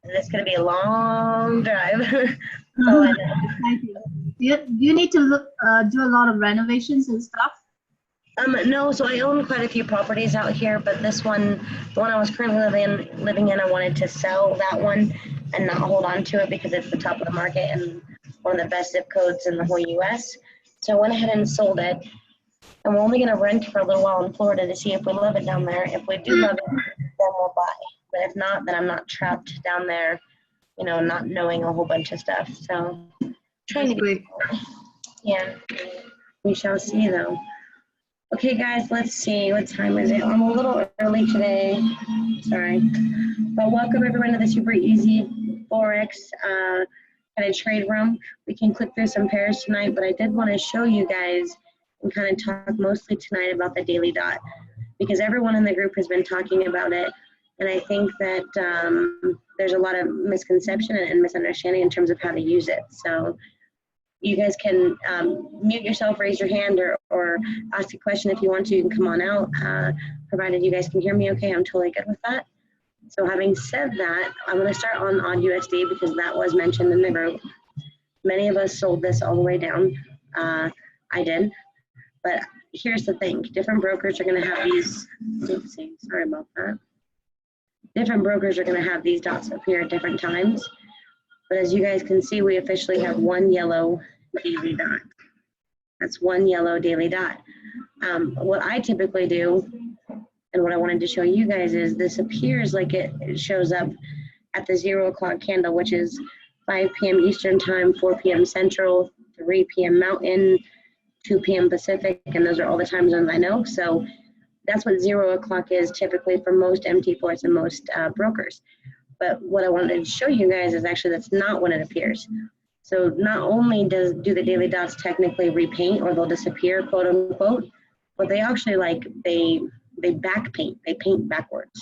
And it's going to be a long drive. Thank you. Do you need to do a lot of renovations and stuff? No, so I own quite a few properties out here, but this one, the one I was currently living in, I wanted to sell that one and not hold on to it because it's the top of the market and one of the best zip codes in the whole US. So I went ahead and sold it. And we're only going to rent for a little while in Florida to see if we love it down there. If we do love it, then we'll buy. But if not, then I'm not trapped down there, you know, not knowing a whole bunch of stuff. So trying to be, yeah, we shall see though. Okay, guys, let's see. What time is it? I'm a little early today. Sorry. But welcome everyone to the super easy Forex kind of trade room. We can click through some pairs tonight, but I did want to show you guys and kind of talk mostly tonight about the daily dot because everyone in the group has been talking about it. And I think that there's a lot of misconception and misunderstanding in terms of how to use it. So you guys can mute yourself, raise your hand, or ask a question if you want to. You can come on out, provided you guys can hear me okay. I'm totally good with that. So having said that, I'm going to start on odd USD because that was mentioned in the group. Many of us sold this all the way down. I did. But here's the thing. Different brokers are going to have these. Oopsie, sorry about that. Different brokers are going to have these dots appear at different times. But as you guys can see, we officially have one yellow daily dot. That's one yellow daily dot. What I typically do, and what I wanted to show you guys is this appears like it shows up at the 0 o'clock candle, which is 5 p.m. Eastern time, 4 p.m. Central, 3 p.m. Mountain, 2 p.m. Pacific, and those are all the time zones I know. So that's what 0 o'clock is typically for most MT4s and most brokers. But what I wanted to show you guys is actually that's not when it appears. So not only do the daily dots technically repaint or they'll disappear, quote unquote, but they actually they back paint, they paint backwards.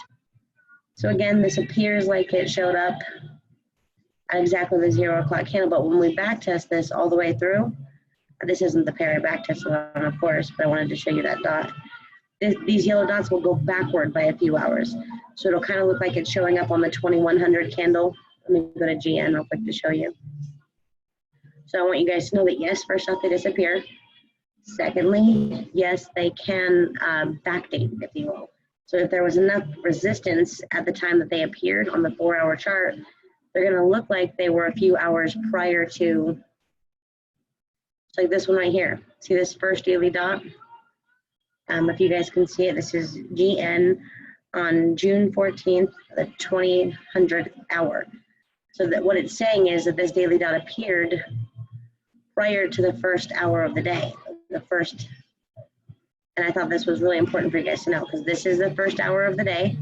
So again, this appears like it showed up at exactly the 0 o'clock candle, but when we back test this all the way through, this isn't the pair I back tested on, of course, but I wanted to show you that dot. These yellow dots will go backward by a few hours. So it'll kind of look like it's showing up on the 2100 candle. Let me go to GN real quick to show you. So I want you guys to know that yes, first off, they disappear. Secondly, yes, they can backdate, if you will. So if there was enough resistance at the time that they appeared on the 4-hour chart, they're going to look like they were a few hours prior to, like this one right here. See this first daily dot? If you guys can see it, this is GN on June 14th, the 2000 hour. So that what it's saying is that this daily dot appeared prior to the first hour of the day, the first. And I thought this was really important for you guys to know because this is the first hour of the day.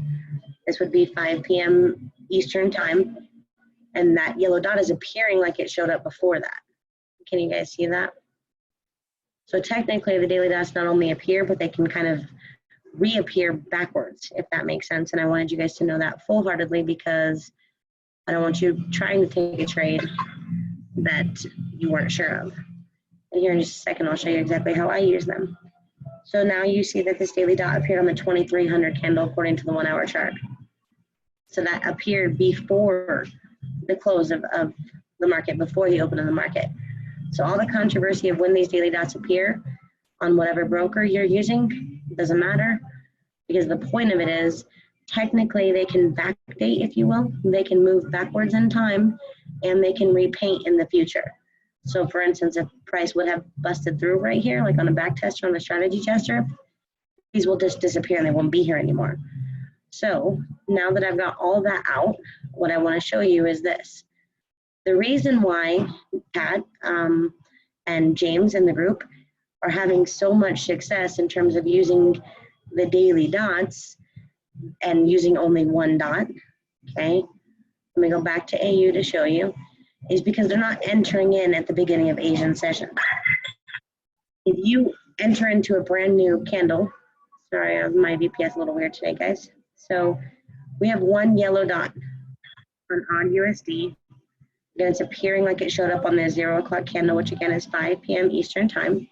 This would be 5 p.m. Eastern time. And that yellow dot is appearing like it showed up before that. Can you guys see that? So technically the daily dots not only appear, but they can kind of reappear backwards, if that makes sense. And I wanted you guys to know that full-heartedly because I don't want you trying to take a trade that you weren't sure of. And here in just a second, I'll show you exactly how I use them. So now you see that this daily dot appeared on the 2300 candle according to the 1-hour chart. So that appeared before the close of the market, before the open of the market. So all the controversy of when these daily dots appear on whatever broker you're using doesn't matter because the point of it is technically they can backdate, if you will. They can move backwards in time and they can repaint in the future. So for instance, if price would have busted through right here, like on a back tester, on a strategy tester, these will just disappear and they won't be here anymore. So now that I've got all that out, what I want to show you is this. The reason why Pat and James in the group are having so much success in terms of using the daily dots and using only one dot, okay? Let me go back to AU to show you, is because they're not entering in at the beginning of Asian session. If you enter into a brand new candle, sorry, my VPS a little weird today, guys. So we have one yellow dot on odd USD. Again, it's appearing like it showed up on the 0 o'clock candle, which again is 5 p.m. Eastern time.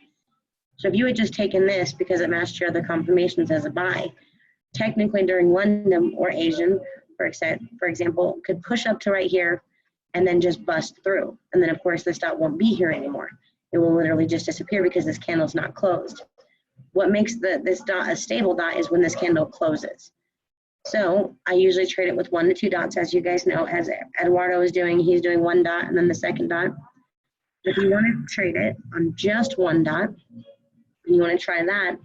So if you had just taken this because it matched your other confirmations as a buy, technically during London or Asian for example, could push up to right here and then just bust through. And then of course this dot won't be here anymore. It will literally just disappear because this candle's not closed. What makes this dot a stable dot is when this candle closes. So I usually trade it with 1 to 2 dots, as you guys know, as Eduardo is doing. He's doing 1 dot and then the second dot. If you want to trade it on just 1 dot, and you want to try that,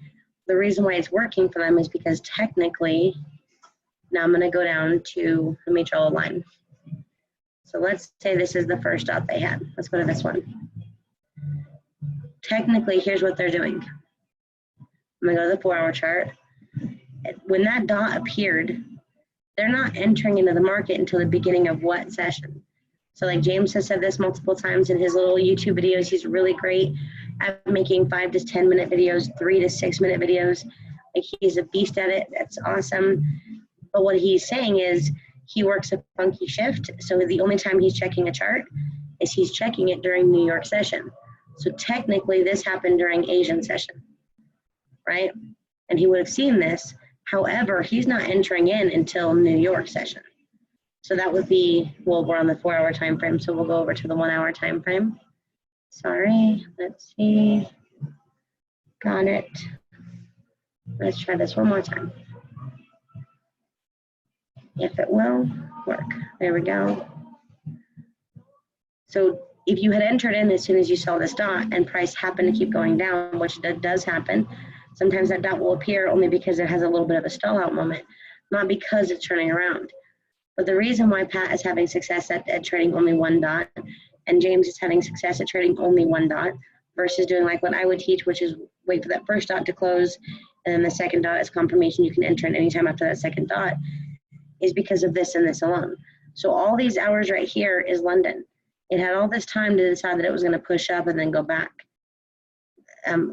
the reason why it's working for them is because technically, now I'm going to go down to, let me draw a line. So let's say this is the first dot they had. Let's go to this one. Technically, here's what they're doing. I'm going to go to the 4-hour chart. When that dot appeared, they're not entering into the market until the beginning of what session? So like James has said this multiple times in his little YouTube videos. He's really great at making 5 to 10 minute videos, 3 to 6 minute videos. Like he's a beast at it. That's awesome. But what he's saying is he works a funky shift. So the only time he's checking a chart is he's checking it during New York session. So technically this happened during Asian session, right? And he would have seen this. However, he's not entering in until New York session. So that would be, well, we're on the 4-hour time frame, so we'll go over to the 1-hour time frame. Sorry, let's see. Got it. Let's try this one more time. If it will work. There we go. So if you had entered in as soon as you saw this dot and price happened to keep going down, which does happen, sometimes that dot will appear only because it has a little bit of a stall out moment, not because it's turning around. But the reason why Pat is having success at trading only 1 dot and James is having success at trading only 1 dot versus doing like what I would teach, which is wait for that first dot to close and then the second dot is confirmation you can enter in anytime after that second dot, is because of this and this alone. So all these hours right here is London. It had all this time to decide that it was going to push up and then go back.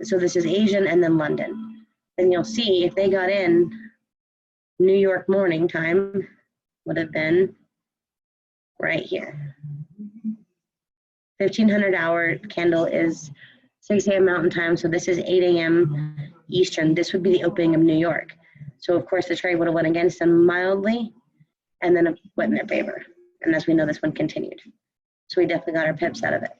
So this is Asian and then London. And you'll see if they got in New York morning time, would have been right here. 1500 hour candle is 6 a.m. Mountain Time, so this is 8 a.m. Eastern. This would be the opening of New York. So of course the trade would have went against them mildly, and then it went in their favor. And as we know, this one continued. So we definitely got our pips out of it.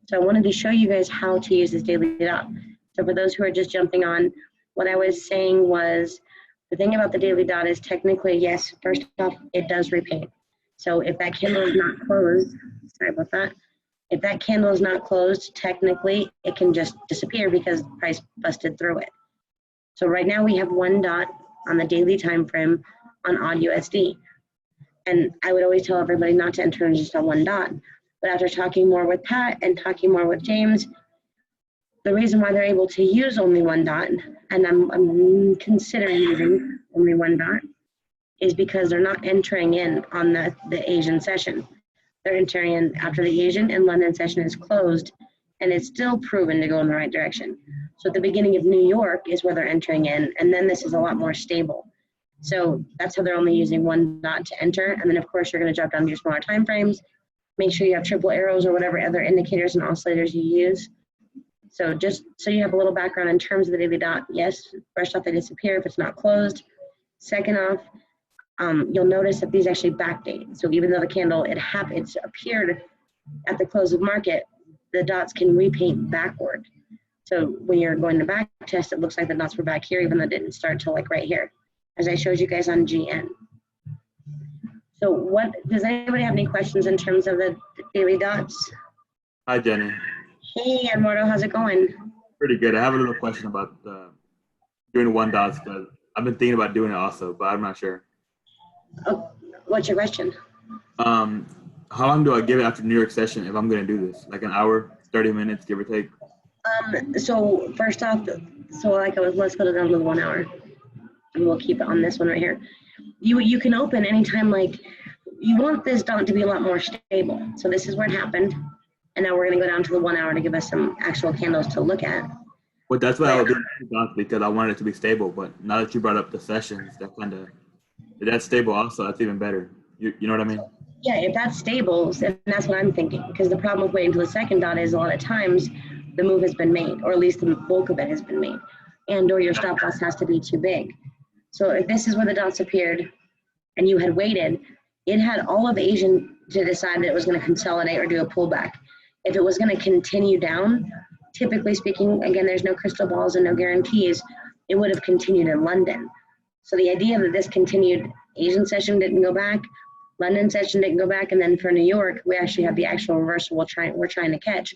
So I wanted to show you guys how to use this daily dot. So for those who are just jumping on, what I was saying was, the thing about the daily dot is technically, yes, first off, it does repaint. So if that candle is not closed, sorry about that. If that candle is not closed, technically, it can just disappear because price busted through it. So right now we have 1 dot on the daily time frame on odd USD. And I would always tell everybody not to enter in just on 1 dot. But after talking more with Pat and talking more with James, the reason why they're able to use only 1 dot, and I'm considering using only 1 dot, is because they're not entering in on the Asian session. They're entering in after the Asian and London session is closed, and it's still proven to go in the right direction. So at the beginning of New York is where they're entering in, and then this is a lot more stable. So that's how they're only using 1 dot to enter, and then of course you're going to drop down to your smaller time frames. Make sure you have triple arrows or whatever other indicators and oscillators you use. So just so you have a little background in terms of the daily dot, yes, first off, they disappear if it's not closed. Second off, you'll notice that these actually backdate. So even though the candle, it's appeared at the close of market, the dots can repaint backward. So when you're going to back test, it looks like the dots were back here, even though it didn't start till like right here, as I showed you guys on GN. So does anybody have any questions in terms of the daily dots? Hi, Jenny. Hey, Eduardo, how's it going? Pretty good. I have a little question about doing 1 dots, because I've been thinking about doing it also, but I'm not sure. Oh, what's your question? How long do I give it after New York session if I'm going to do this? Like an hour, 30 minutes, give or take? So first off, let's go down to the 1 hour, and we'll keep it on this one right here. You can open anytime, like you want this dot to be a lot more stable. So this is where it happened. And now we're going to go down to the 1 hour to give us some actual candles to look at. Well, that's what I was doing, because I wanted it to be stable. But now that you brought up the sessions, if that's stable also, that's even better. You know what I mean? Yeah, if that's stable, then that's what I'm thinking. Because the problem with waiting until the second dot is a lot of times the move has been made, or at least the bulk of it has been made. And or your stop loss has to be too big. So if this is where the dots appeared, and you had waited, it had all of Asian to decide that it was going to consolidate or do a pullback. If it was going to continue down, typically speaking, again, there's no crystal balls and no guarantees, it would have continued in London. So the idea that this continued Asian session didn't go back, London session didn't go back, and then for New York, we actually have the actual reversal we're trying to catch,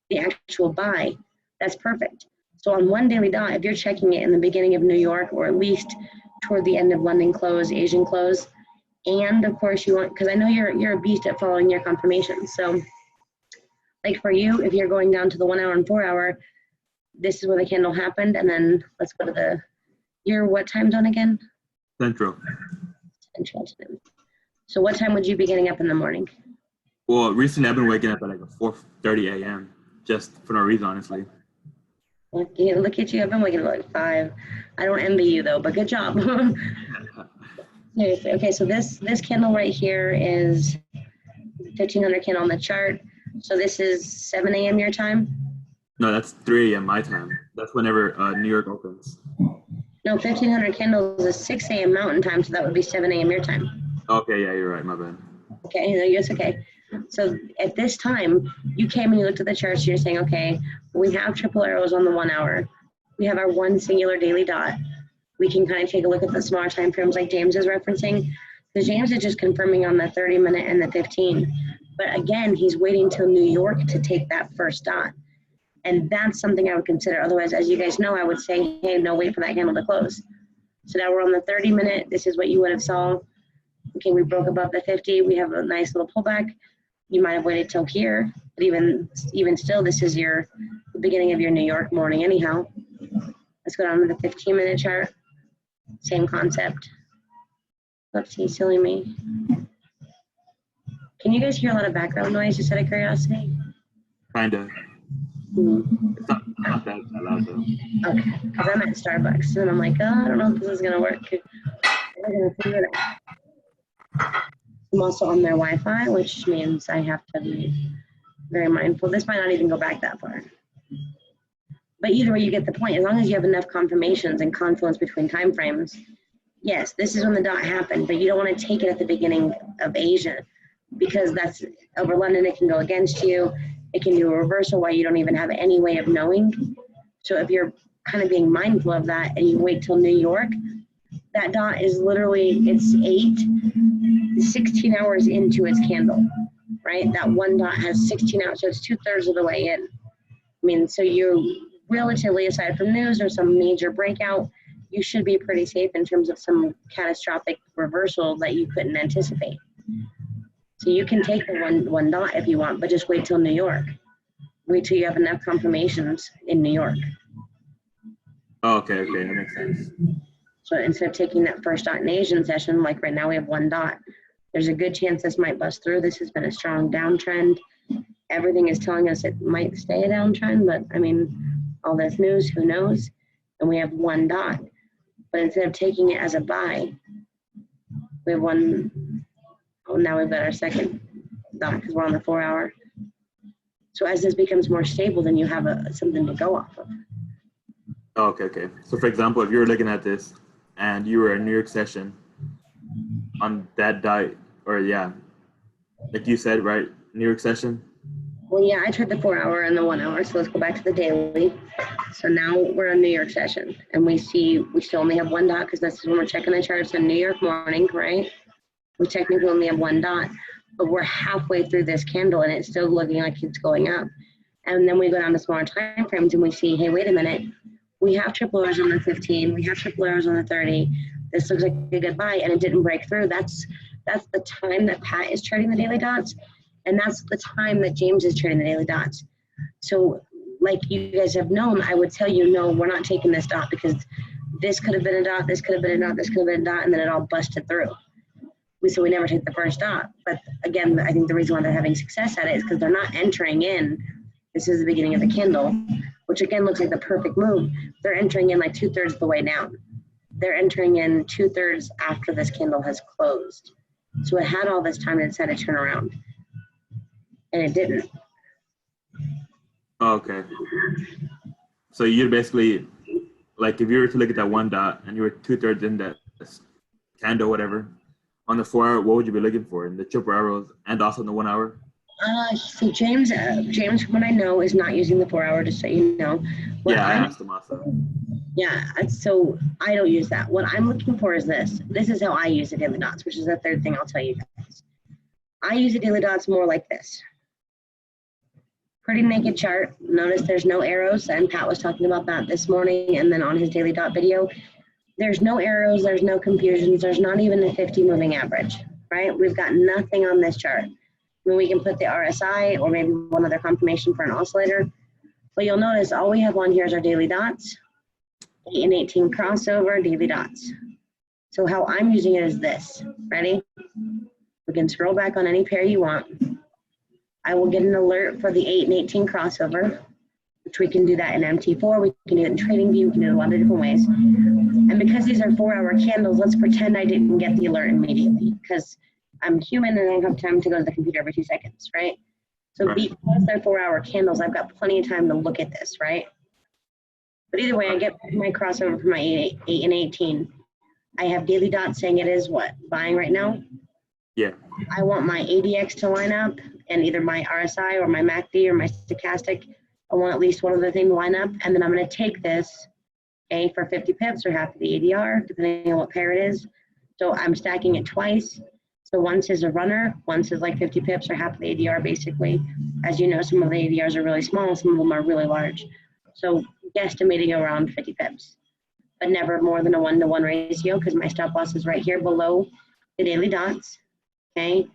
the actual buy. That's perfect. So on one daily dot, if you're checking it in the beginning of New York, or at least toward the end of London close, Asian close, and of course you want, because I know you're a beast at following your confirmations. So like for you, if you're going down to the 1 hour and 4 hour, this is where the candle happened. And then let's go to your what time zone again? Central. Central time. So what time would you be getting up in the morning? Well, recently I've been waking up at like 4:30 a.m. just for no reason, honestly. Look at you. I've been waking up at like 5. I don't envy you though, but good job. Seriously. Okay, so this candle right here is 1500 candle on the chart. So this is 7 a.m. your time? No, that's 3 a.m. my time. That's whenever New York opens. No, 1500 candles is 6 a.m. mountain time, so that would be 7 a.m. your time. Okay, yeah, you're right. My bad. Okay, no, it's okay. So at this time, you came and you looked at the charts, you're saying, okay, we have triple arrows on the 1 hour. We have our one singular daily dot. We can kind of take a look at the smaller time frames like James is referencing. Because James is just confirming on the 30-minute and the 15. But again, he's waiting till New York to take that first dot. And that's something I would consider. Otherwise, as you guys know, I would say, hey, no, wait for that candle to close. So now we're on the 30-minute. This is what you would have saw. Okay, we broke above the 50. We have a nice little pullback. You might have waited till here, but even still, this is the beginning of your New York morning anyhow. Let's go down to the 15-minute chart. Same concept. Oopsie, silly me. Can you guys hear a lot of background noise, just out of curiosity? Kinda. It's not that loud though. Okay, because I'm at Starbucks, and I'm like, oh, I don't know if this is going to work. We're going to figure it out. I'm also on their Wi-Fi, which means I have to be very mindful. This might not even go back that far. But either way, you get the point. As long as you have enough confirmations and confluence between time frames, yes, this is when the dot happened, but you don't want to take it at the beginning of Asia, because that's over London. It can go against you. It can do a reversal while you don't even have any way of knowing. So if you're kind of being mindful of that and you wait till New York, that dot is literally, it's 16 hours into its candle, right? That one dot has 16 hours, so it's 2/3 of the way in. I mean, so you're relatively, aside from news or some major breakout, you should be pretty safe in terms of some catastrophic reversal that you couldn't anticipate. So you can take the one dot if you want, but just wait till New York. Wait till you have enough confirmations in New York. Oh, okay, that makes sense. So instead of taking that first dot in Asian session, like right now we have one dot, there's a good chance this might bust through. This has been a strong downtrend. Everything is telling us it might stay a downtrend, but I mean, all this news, who knows? And we have one dot. But instead of taking it as a buy, we have one, oh, now we've got our second dot because we're on the 4 hour. So as this becomes more stable, then you have something to go off of. Oh, okay. So for example, if you were looking at this and you were in New York session on that dot, or yeah, like you said, right, New York session? Well, yeah, I tried the 4 hour and the 1 hour, so let's go back to the daily. So now we're in New York session, and we still only have one dot because that's when we're checking the charts in New York morning, right? We technically only have one dot, but we're halfway through this candle, and it's still looking like it's going up. And then we go down to smaller time frames, and we see, hey, wait a minute, we have triple arrows on the 15, we have triple arrows on the 30. This looks like a good buy, and it didn't break through. That's the time that Pat is trading the daily dots. And that's the time that James is trading the daily dots. So like you guys have known, I would tell you, no, we're not taking this dot because this could have been a dot, this could have been a dot, this could have been a dot, and then it all busted through. So we never take the first dot. But again, I think the reason why they're having success at it is because they're not entering in. This is the beginning of the candle, which again looks like the perfect move. They're entering in like 2/3 of the way down. They're entering in 2/3 after this candle has closed. So it had all this time to decide to turn around. And it didn't. Okay. So you're basically, like if you were to look at that one dot and you were 2/3 in that candle, whatever, On the 4 hour, what would you be looking for? In the triple arrows and also in the 1 hour? So James, from what I know, is not using the 4 hour, just so you know. Yeah, I asked him also. Yeah, so I don't use that. What I'm looking for is this. This is how I use the daily dots, which is the third thing I'll tell you guys. I use the daily dots more like this. Pretty naked chart. Notice there's no arrows, and Pat was talking about that this morning and then on his daily dot video. There's no arrows, there's no confusions, there's not even a 50 moving average, right? We've got nothing on this chart. I mean, we can put the RSI or maybe one other confirmation for an oscillator, but you'll notice all we have on here is our daily dots, 8 and 18 crossover, daily dots. So how I'm using it is this. Ready? We can scroll back on any pair you want. I will get an alert for the 8 and 18 crossover, which we can do that in MT4, we can do it in TradingView, we can do it a lot of different ways. And because these are 4 hour candles, let's pretend I didn't get the alert immediately because I'm human and I don't have time to go to the computer every 2 seconds, right? So because they're 4 hour candles, I've got plenty of time to look at this, right? But either way, I get my crossover for my 8 and 18. I have daily dots saying it is what? Buying right now? Yeah. I want my ADX to line up and either my RSI or my MACD or my stochastic. I want at least one other thing to line up. And then I'm going to take this, okay, for 50 pips or half of the ADR, depending on what pair it is. So I'm stacking it twice. So once is a runner, once is like 50 pips or half of the ADR basically. As you know, some of the ADRs are really small, some of them are really large. So guesstimating around 50 pips, but never more than a 1-to-1 ratio because my stop loss is right here below the daily dots, okay?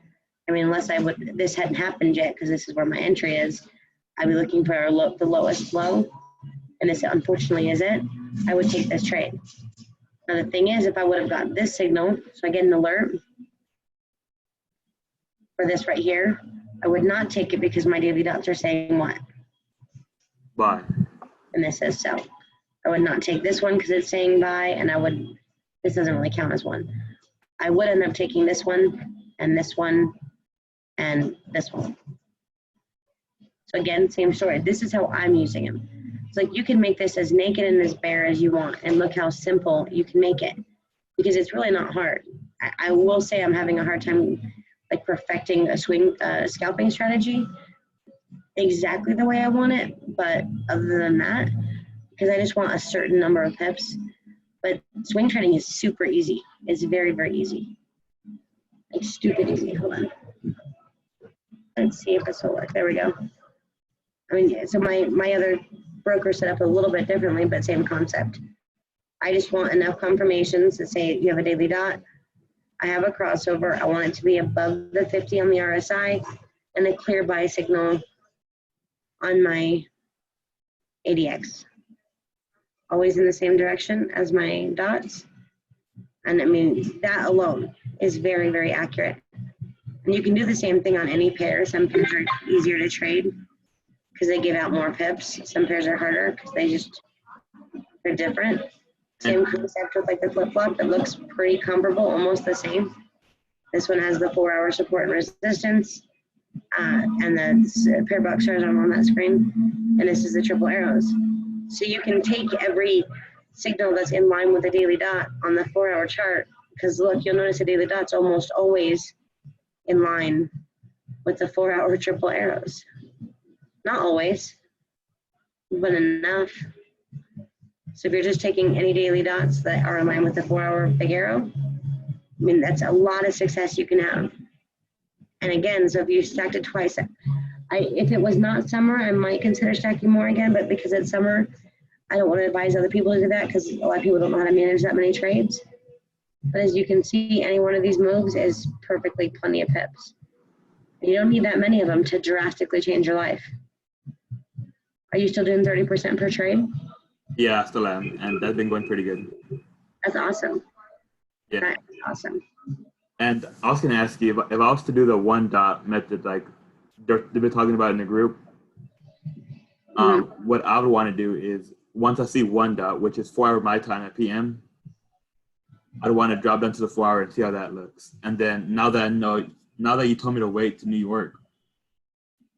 I mean, unless this hadn't happened yet because this is where my entry is, I'd be looking for the lowest low, and this unfortunately isn't. I would take this trade. Now the thing is, if I would have got this signal, so I get an alert for this right here, I would not take it because my daily dots are saying what? Buy. And this says sell. I would not take this one because it's saying buy, and this doesn't really count as one. I would end up taking this one, and this one, and this one. So again, same story. This is how I'm using them. It's like you can make this as naked and as bare as you want, and look how simple you can make it, because it's really not hard. I will say I'm having a hard time like perfecting a scalping strategy exactly the way I want it, but other than that, because I just want a certain number of pips. But swing trading is super easy. It's very, very easy. Like stupid easy. Hold on. Let's see if this will work. There we go. I mean, so my other broker set up a little bit differently, but same concept. I just want enough confirmations to say you have a daily dot. I have a crossover. I want it to be above the 50 on the RSI and a clear buy signal on my ADX. Always in the same direction as my dots. And I mean, that alone is very, very accurate. And you can do the same thing on any pair. Some pairs are easier to trade because they give out more pips. Some pairs are harder because they're different. Same concept with like the flip-flop. It looks pretty comparable, almost the same. This one has the 4 hour support and resistance. And the parabolic stars are on that screen. And this is the triple arrows. So you can take every signal that's in line with the daily dot on the 4 hour chart, because look, you'll notice the daily dot's almost always in line with the 4 hour triple arrows. Not always, but enough. So if you're just taking any daily dots that are in line with the 4 hour big arrow, I mean, that's a lot of success you can have. And again, so if you stacked it twice, if it was not summer, I might consider stacking more again, but because it's summer, I don't want to advise other people to do that because a lot of people don't know how to manage that many trades. But as you can see, any one of these moves is perfectly plenty of pips. You don't need that many of them to drastically change your life. Are you still doing 30% per trade? Yeah, I still am, and that's been going pretty good. That's awesome. Yeah. That's awesome. And I was going to ask you, if I was to do the 1 dot method, like they've been talking about in the group, what I would want to do is, once I see 1 dot, which is 4 hour my time at PM, I'd want to drop down to the 4 hour and see how that looks. And then now that you told me to wait to New York,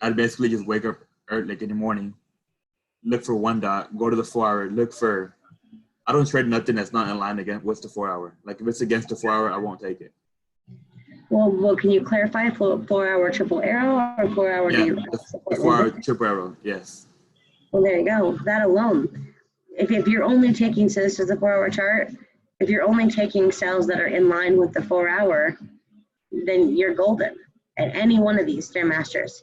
I'd basically just wake up early, like in the morning, look for 1 dot, go to the 4 hour, look for, I don't trade nothing that's not in line against what's the 4 hour. Like if it's against the 4 hour, I won't take it. Well, can you clarify 4-hour triple arrow or 4-hour Yeah, daily the support? 4-hour triple arrow, yes. Well, there you go. That alone. If you're only taking, so this is a 4-hour chart, if you're only taking sales that are in line with the 4-hour, then you're golden at any one of these Stairmasters.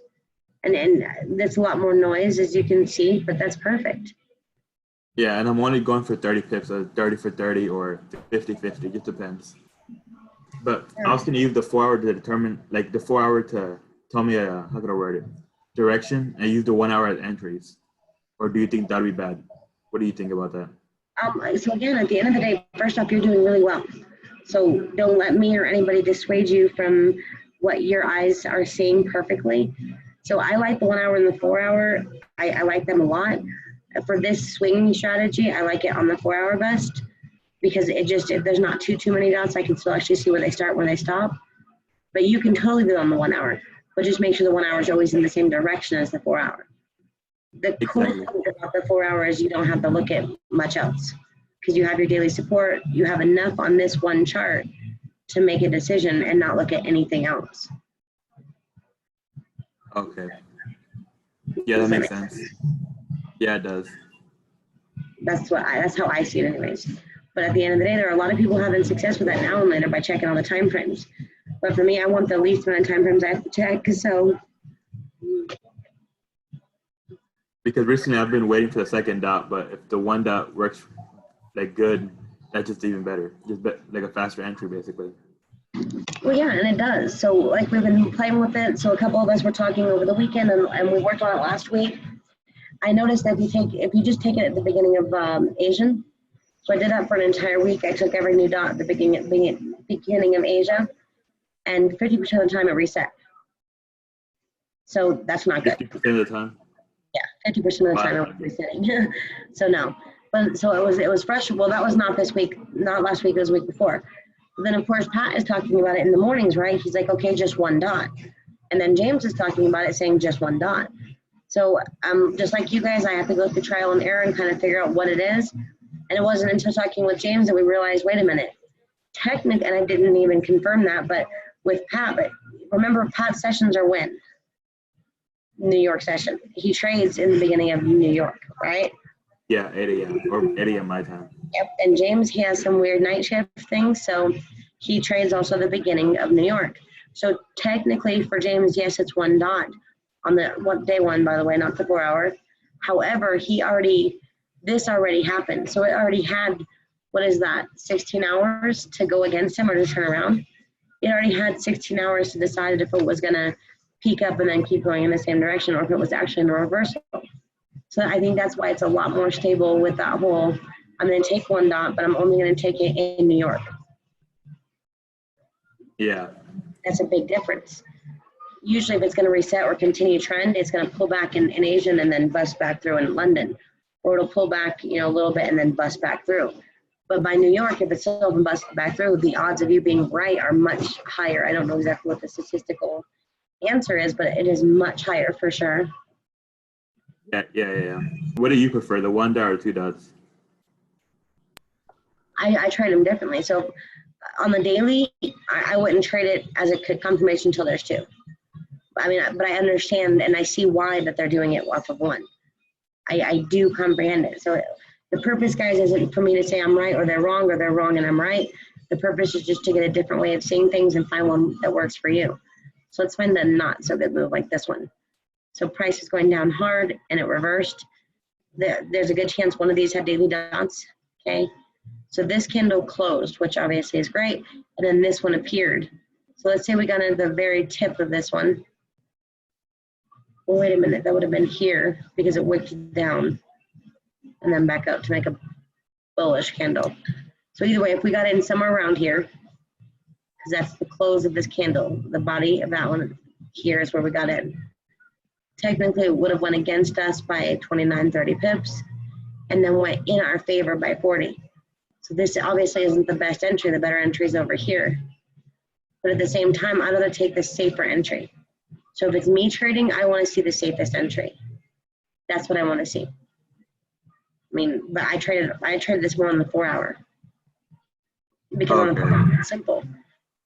And there's a lot more noise, as you can see, but that's perfect. Yeah, and I'm only going for 30 pips, so 30 for 30 or 50-50, just depends. But I was going to use the 4-hour to determine, like the 4-hour to tell me, how can I word it, direction, and use the 1-hour as entries. Or do you think that'd be bad? What do you think about that? So again, at the end of the day, first off, you're doing really well. So don't let me or anybody dissuade you from what your eyes are seeing perfectly. So I like the 1-hour and the 4-hour. I like them a lot. For this swing strategy, I like it on the 4-hour best because if there's not too many dots, I can still actually see where they start, where they stop. But you can totally do it on the 1-hour, but just make sure the 1-hour is always in the same direction as the 4-hour. The cool thing about the 4-hour is you don't have to look at much else because you have your daily support. You have enough on this one chart to make a decision and not look at anything else. Okay. Yeah, that makes sense. Yeah, it does. That's how I see it anyways. But at the end of the day, there are a lot of people having success with that now and later by checking all the time frames. But for me, I want the least amount of time frames I have to check. So because recently I've been waiting for the second dot, but if the 1 dot works like good, that's just even better. Just like a faster entry, basically. well, yeah, and it does. So like we've been playing with it. So a couple of us were talking over the weekend, and we worked on it last week. I noticed that if you just take it at the beginning of Asian, so I did that for an entire week. I took every new dot at the beginning of Asia, and 50% of the time it reset. So that's not good. 50% of the time? Yeah, 50% of the time it was resetting. So no. But so it was fresh. Well, that was not this week, not last week, it was the week before. But then of course Pat is talking about it in the mornings, right? He's like, okay, just 1 dot. And then James is talking about it saying just 1 dot. So just like you guys, I have to go through trial and error and kind of figure out what it is. And it wasn't until talking with James that we realized, wait a minute, technically, and I didn't even confirm that, but with Pat, but remember Pat's sessions are when? New York session. He trades in the beginning of New York, right? Yeah, 8 a.m. or 8 a.m. my time. Yep, and James, he has some weird night shift things, so he trades also the beginning of New York. So technically for James, yes, it's 1 dot on the day 1, by the way, not the 4-hour. However, this already happened. So it already had, what is that, 16 hours to go against him or to turn around. It already had 16 hours to decide if it was going to peak up and then keep going in the same direction or if it was actually in a reversal. So I think that's why it's a lot more stable with that whole, I'm going to take 1 dot, but I'm only going to take it in New York. Yeah. That's a big difference. Usually if it's going to reset or continue trend, it's going to pull back in Asian and then bust back through in London. Or it'll pull back, a little bit and then bust back through. But by New York, if it's still busted back through, the odds of you being right are much higher. I don't know exactly what the statistical answer is, but it is much higher for sure. Yeah. What do you prefer, the 1 dot or 2 dots? I trade them differently. So on the daily, I wouldn't trade it as a confirmation until there's 2. I mean, but I understand and I see why that they're doing it off of 1. I do comprehend it. So the purpose, guys, isn't for me to say I'm right or they're wrong and I'm right. The purpose is just to get a different way of seeing things and find one that works for you. So let's find the not so good move like this one. So price is going down hard and it reversed. There's a good chance one of these had daily dots, okay? So this candle closed, which obviously is great, and then this one appeared. So let's say we got into the very tip of this one. Well, wait a minute, that would have been here because it wicked down and then back up to make a bullish candle. So either way, if we got in somewhere around here, because that's the close of this candle, the body of that one here is where we got in. Technically, it would have went against us by 29, 30 pips, and then went in our favor by 40. So this obviously isn't the best entry. The better entry is over here. But at the same time, I'd rather take the safer entry. So if it's me trading, I want to see the safest entry. That's what I want to see. I mean, but I traded this more on the 4-hour. Because on the 4-hour, it's simple.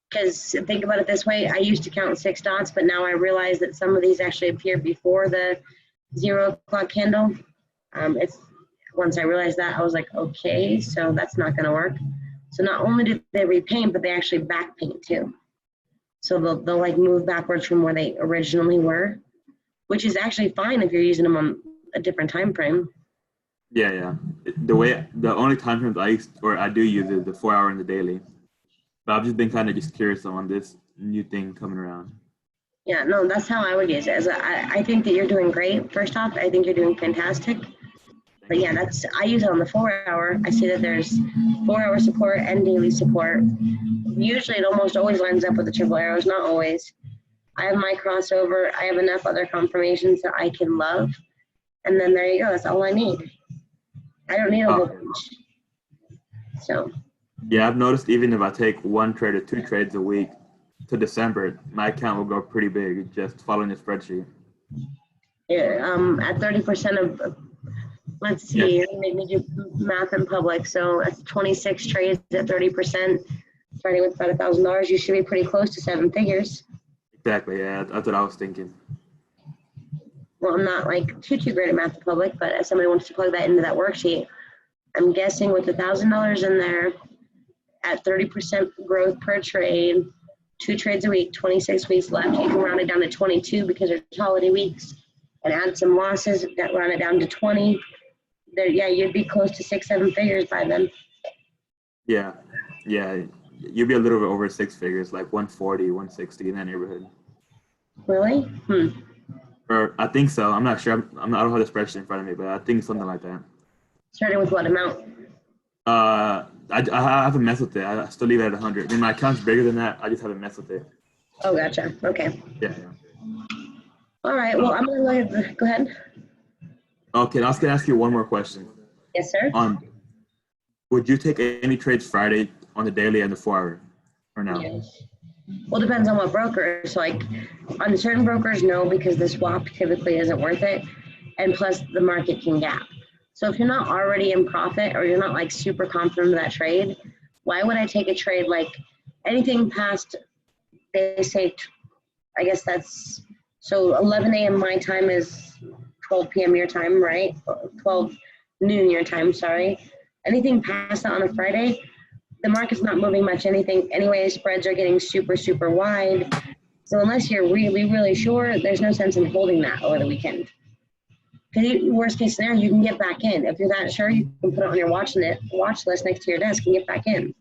Because think about it this way, I used to count 6 dots, but now I realize that some of these actually appear before the 0 o'clock candle. Once I realized that, I was like, okay, so that's not going to work. So not only do they repaint, but they actually back paint too. So they'll like move backwards from where they originally were, which is actually fine if you're using them on a different time frame. Yeah. The only time frames I do use is the 4 hour and the daily. But I've just been kind of just curious on this new thing coming around. Yeah, no, that's how I would use it. I think that you're doing great. First off, I think you're doing fantastic. But yeah, I use it on the 4 hour. I see that there's 4 hour support and daily support. Usually it almost always lines up with the triple arrows, not always. I have my crossover. I have enough other confirmations that I can love. And then there you go. That's all I need. I don't need a whole bunch. So. Yeah, I've noticed even if I take 1 trade or 2 trades a week to December, my account will go pretty big just following the spreadsheet. Yeah, at 30% of, let's see, make me do math in public. So that's 26 trades at 30%, starting with about $1,000. You should be pretty close to 7 figures. Exactly, yeah, that's what I was thinking. Well, I'm not like too great at math in public, but if somebody wants to plug that into that worksheet, I'm guessing with $1,000 in there, at 30% growth per trade, 2 trades a week, 26 weeks left. You can round it down to 22 because there's holiday weeks, and add some losses that round it down to 20. There, yeah, you'd be close to 6-7 figures by then. Yeah, you'd be a little bit over 6 figures, like 140, 160 in that neighborhood. Really? Or I think so. I'm not sure. I don't have the spreadsheet in front of me, but I think something like that. Starting with what amount? I haven't messed with it. I still leave it at 100. I mean, my account's bigger than that. I just haven't messed with it. Oh, gotcha. Okay. Yeah. All right. Well, I'm going to go ahead. Okay, I was going to ask you one more question. Yes, sir. Would you take any trades Friday on the daily and the 4 hour or no? Yes. Well, it depends on what broker. So, like, on certain brokers, no, because the swap typically isn't worth it. And plus, the market can gap. So if you're not already in profit or you're not like super confident of that trade, why would I take a trade like anything past, they say, I guess that's, so 11 a.m. my time is 12 p.m. your time, right? 12 noon your time, sorry. Anything past that on a Friday, the market's not moving much anything. Anyway, spreads are getting super, super wide. So unless you're really, really sure, there's no sense in holding that over the weekend. Because worst case scenario, you can get back in. If you're that sure, you can put it on your watch list next to your desk and get back in.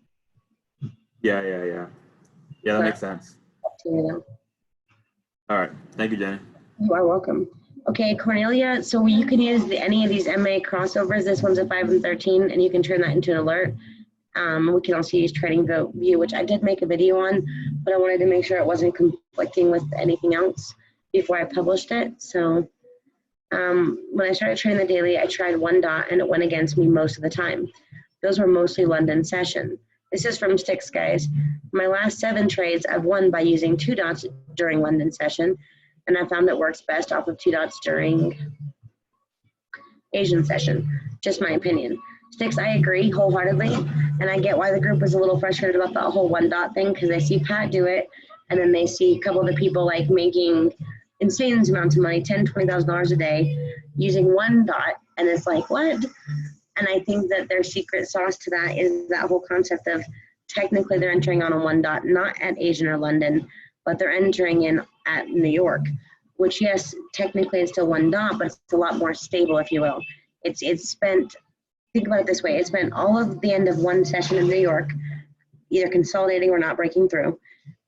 Yeah, that makes sense. Up to you now. All right. Thank you, Jenny. You are welcome. Okay, Cornelia, so you can use any of these MA crossovers. This one's a 5 and 13, and you can turn that into an alert. We can also use Trading View, which I did make a video on, but I wanted to make sure it wasn't conflicting with anything else before I published it. So when I started trading the daily, I tried 1 dot and it went against me most of the time. Those were mostly London session. This is from Sticks, guys. My last 7 trades I've won by using 2 dots during London session, and I found it works best off of 2 dots during Asian session. Just my opinion. Sticks, I agree wholeheartedly, and I get why the group was a little frustrated about the whole 1 dot thing, because they see Pat do it, and then they see a couple of the people like making insane amounts of money, $10,000, $20,000 a day, using 1 dot, and it's like, what? And I think that their secret sauce to that is that whole concept of technically they're entering on a 1 dot, not at Asian or London, but they're entering in at New York, which yes, technically it's still 1 dot, but it's a lot more stable, if you will. It's spent, think about it this way, it spent all of the end of 1 session in New York, either consolidating or not breaking through,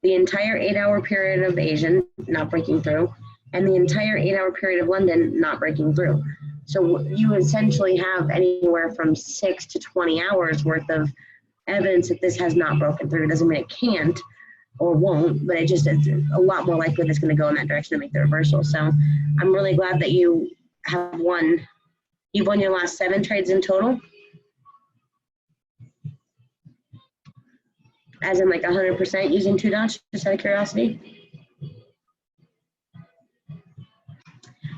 the entire 8-hour period of Asian, not breaking through, and the entire 8-hour period of London, not breaking through. So you essentially have anywhere from 6 to 20 hours worth of evidence that this has not broken through. It doesn't mean it can't or won't, but it's a lot more likely that it's going to go in that direction to make the reversal. So I'm really glad that you have won. You've won your last 7 trades in total. As in like 100% using 2 dots, just out of curiosity?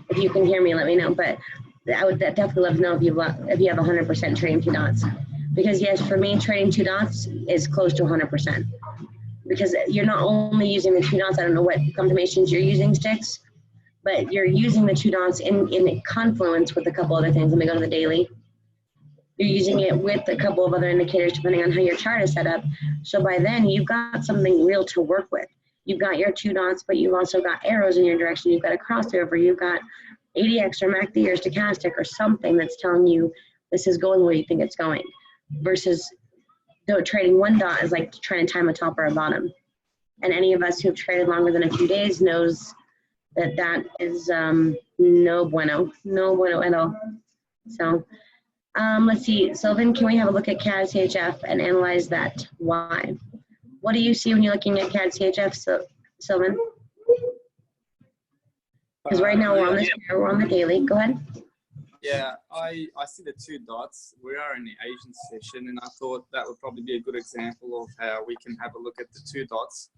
If you can hear me, let me know. But I would definitely love to know if you have 100% trading 2 dots. Because yes, for me, trading 2 dots is close to 100%. because you're not only using the 2 dots, I don't know what confirmations you're using, Sticks, but you're using the 2 dots in confluence with a couple other things. Let me go to the daily. You're using it with a couple of other indicators depending on how your chart is set up. So by then you've got something real to work with. You've got your 2 dots, but you've also got arrows in your direction. You've got a crossover. You've got ADX or MACD or Stochastic or something that's telling you this is going where you think it's going. Versus though trading 1 dot is like trying to time a top or a bottom. And any of us who have traded longer than a few days knows that that is no bueno at all. So let's see, Sylvan, can we have a look at CAD CHF and analyze that? Why? What do you see when you're looking at CAD CHF, Sylvan? Because right now we're on this, we're on the daily. Go ahead. Yeah, I see the 2 dots. We are in the Asian session, and I thought that would probably be a good example of how we can have a look at the 2 dots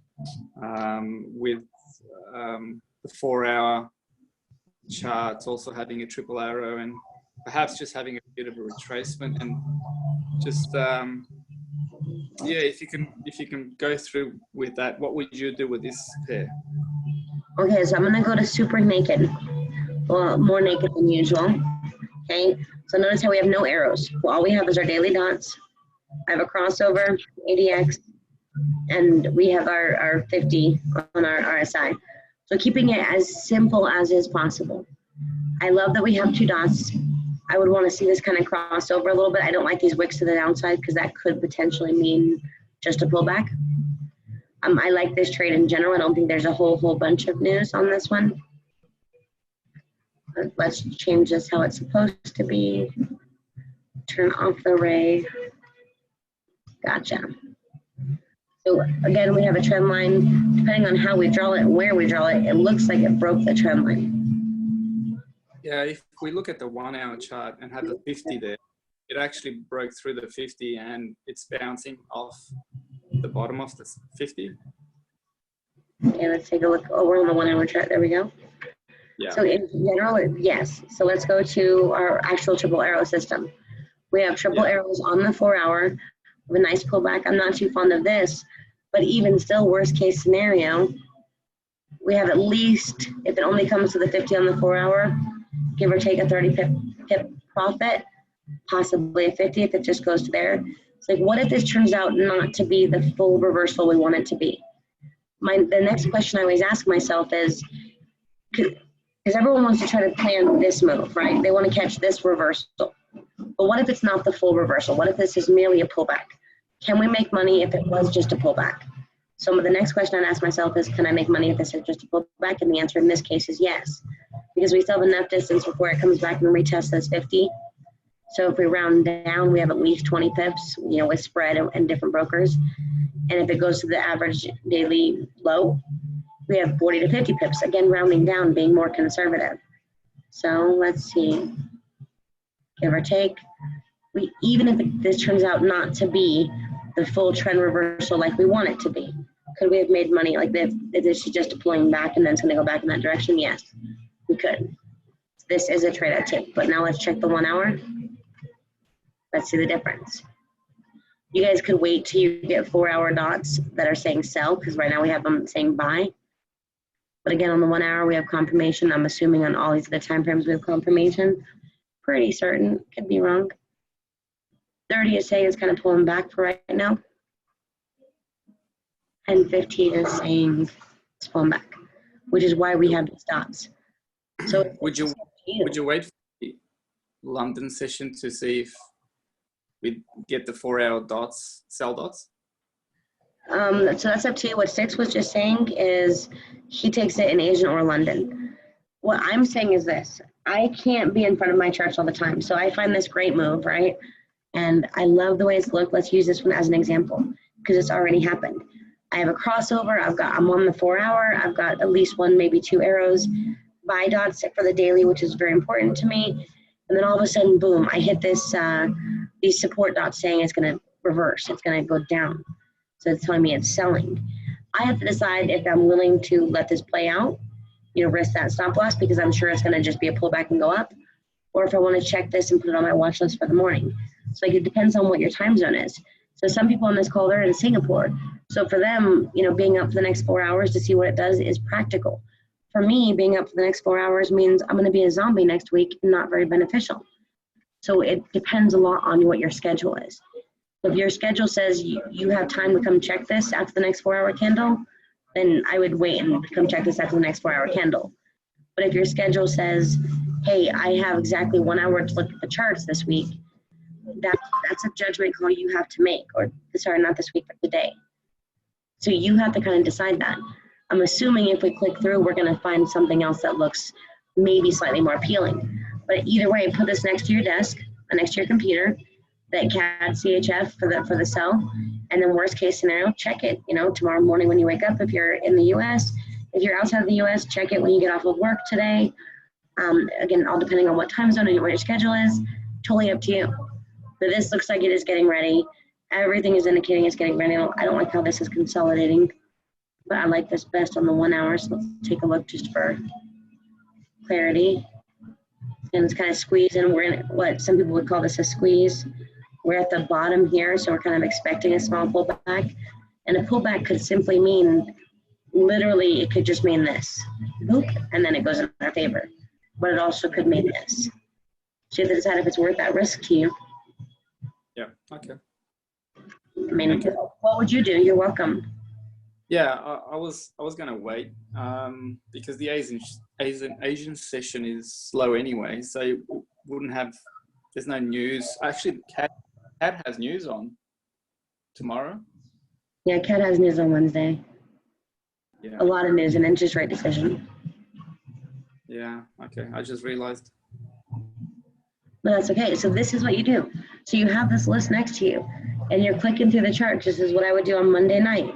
with the 4-hour charts also having a triple arrow, and perhaps just having a bit of a retracement, and just yeah, if you can go through with that, what would you do with this pair? Okay, so I'm gonna go to super naked, well, more naked than usual. Okay, so notice how we have no arrows. Well, all we have is our daily dots. I have a crossover, ADX, and we have our 50 on our RSI. So keeping it as simple as is possible. I love that we have 2 dots. I would want to see this kind of cross over a little bit. I don't like these wicks to the downside because that could potentially mean just a pullback. I like this trade in general. I don't think there's a whole bunch of news on this one. Let's change this how it's supposed to be. Turn off the ray. Gotcha. So again, we have a trend line. Depending on how we draw it and where we draw it, it looks like it broke the trend line. Yeah, if we look at the 1-hour chart and have the 50 there, it actually broke through the 50 and it's bouncing off the bottom of the 50. Okay, let's take a look. Oh, we're on the 1-hour chart. There we go. Yeah. So in general, yes. So let's go to our actual triple arrow system. We have triple arrows on the 4-hour with a nice pullback. I'm not too fond of this, but even still, worst case scenario, we have at least, if it only comes to the 50 on the 4-hour, give or take a 30 pip profit, possibly a 50 if it just goes to there. It's like, what if this turns out not to be the full reversal we want it to be? The next question I always ask myself is, because everyone wants to try to plan this move, right? They want to catch this reversal. But what if it's not the full reversal? What if this is merely a pullback? Can we make money if it was just a pullback? So the next question I'd ask myself is, can I make money if this is just a pullback? And the answer in this case is yes, because we still have enough distance before it comes back and retests this 50. So if we round down, we have at least 20 pips, you know, with spread and different brokers. And if it goes to the average daily low, we have 40 to 50 pips, again, rounding down, being more conservative. So let's see, give or take. Even if this turns out not to be the full trend reversal like we want it to be, could we have made money like this? If this is just pulling back and then it's going to go back in that direction? Yes, we could. This is a trade I take, but now let's check the 1-hour. Let's see the difference. You guys could wait till you get 4-hour dots that are saying sell, because right now we have them saying buy. But again, on the 1-hour, we have confirmation. I'm assuming on all these other time frames we have confirmation. Pretty certain, could be wrong. 30 is saying it's kind of pulling back for right now. And 15 is saying it's pulling back, which is why we have these dots. So would you wait for the London session to see if we get the 4-hour dots, sell dots? So that's up to you. What Six was just saying is he takes it in Asian or London. What I'm saying is this: I can't be in front of my charts all the time. So I find this great move, right? And I love the way it's looked. Let's use this one as an example because it's already happened. I have a crossover. I'm on the 4-hour. I've got at least 1, maybe 2 arrows. Buy dots for the daily, which is very important to me. And then all of a sudden, boom, I hit this these support dots saying it's going to reverse. It's going to go down. So it's telling me it's selling. I have to decide if I'm willing to let this play out, you know, risk that stop loss because I'm sure it's going to just be a pullback and go up, or if I want to check this and put it on my watch list for the morning. So like, it depends on what your time zone is. So some people on this call, they're in Singapore. So for them, you know, being up for the next 4 hours to see what it does is practical. For me, being up for the next 4 hours means I'm going to be a zombie next week and not very beneficial. So it depends a lot on what your schedule is. If your schedule says you have time to come check this after the next 4 hour candle, then I would wait and come check this after the next 4 hour candle. But if your schedule says, hey, I have exactly 1 hour to look at the charts this week, that's a judgment call you have to make, or sorry, not this week, but today. So you have to kind of decide that. I'm assuming if we click through, we're going to find something else that looks maybe slightly more appealing. But either way, put this next to your desk, next to your computer, that CAD CHF for the sell, and then worst case scenario, check it. You know, tomorrow morning when you wake up, if you're in the U.S., if you're outside of the U.S., check it when you get off of work today. Again, all depending on what time zone and what your schedule is, totally up to you. But this looks like it is getting ready. Everything is indicating it's getting ready. I don't like how this is consolidating, but I like this best on the 1 hour. So let's take a look just for clarity. And it's kind of squeezing. We're in what some people would call this a squeeze. We're at the bottom here, so we're kind of expecting a small pullback. And a pullback could simply mean, literally, it could just mean this. Boop, and then it goes in our favor. But it also could mean this. So you have to decide if it's worth that risk to you. Yeah, okay. I mean, what would you do? You're welcome. Yeah, I was going to wait because the Asian session is slow anyway, so you wouldn't have. There's no news. Actually, CAD has news on tomorrow. Yeah, CAD has news on Wednesday. Yeah. A lot of news, an interest rate decision. Yeah. Okay. I just realized. No, that's okay. So this is what you do. So you have this list next to you, and you're clicking through the charts. This is what I would do on Monday night.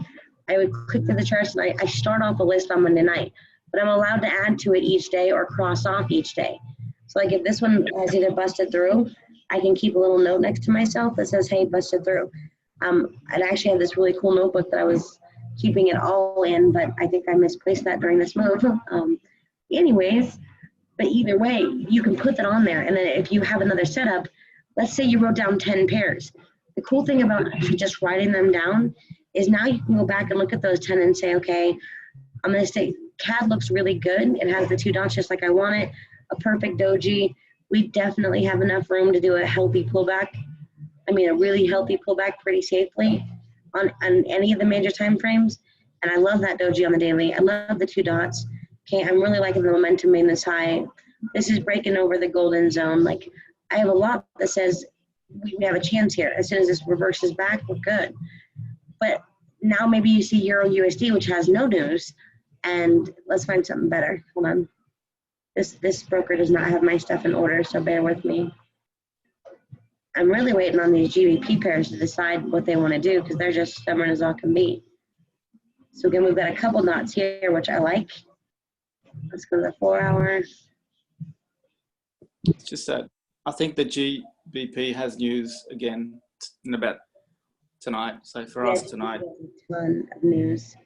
I would click through the charts, and I start off a list on Monday night, but I'm allowed to add to it each day or cross off each day. So like if this one has either busted through, I can keep a little note next to myself that says, hey, busted through. I'd actually have this really cool notebook that I was keeping it all in, but I think I misplaced that during this move. Anyways, but either way, you can put that on there. And then if you have another setup, let's say you wrote down 10 pairs. The cool thing about just writing them down is now you can go back and look at those 10 and say, okay, I'm going to say CAD looks really good. It has the 2 dots just like I want it. A perfect doji. We definitely have enough room to do a healthy pullback. I mean, a really healthy pullback pretty safely on any of the major time frames. And I love that doji on the daily. I love the 2 dots. Okay, I'm really liking the momentum being this high. This is breaking over the golden zone. Like, I have a lot that says we have a chance here. As soon as this reverses back, we're good. But now maybe you see Euro USD, which has no news, and let's find something better. Hold on. This broker does not have my stuff in order, so bear with me. I'm really waiting on these GBP pairs to decide what they want to do because they're just stubborn as all can be. So again, we've got a couple dots here, which I like. Let's go to the 4 hour. It's just that I think the GBP has news again in about tonight. So for us tonight. A ton of news.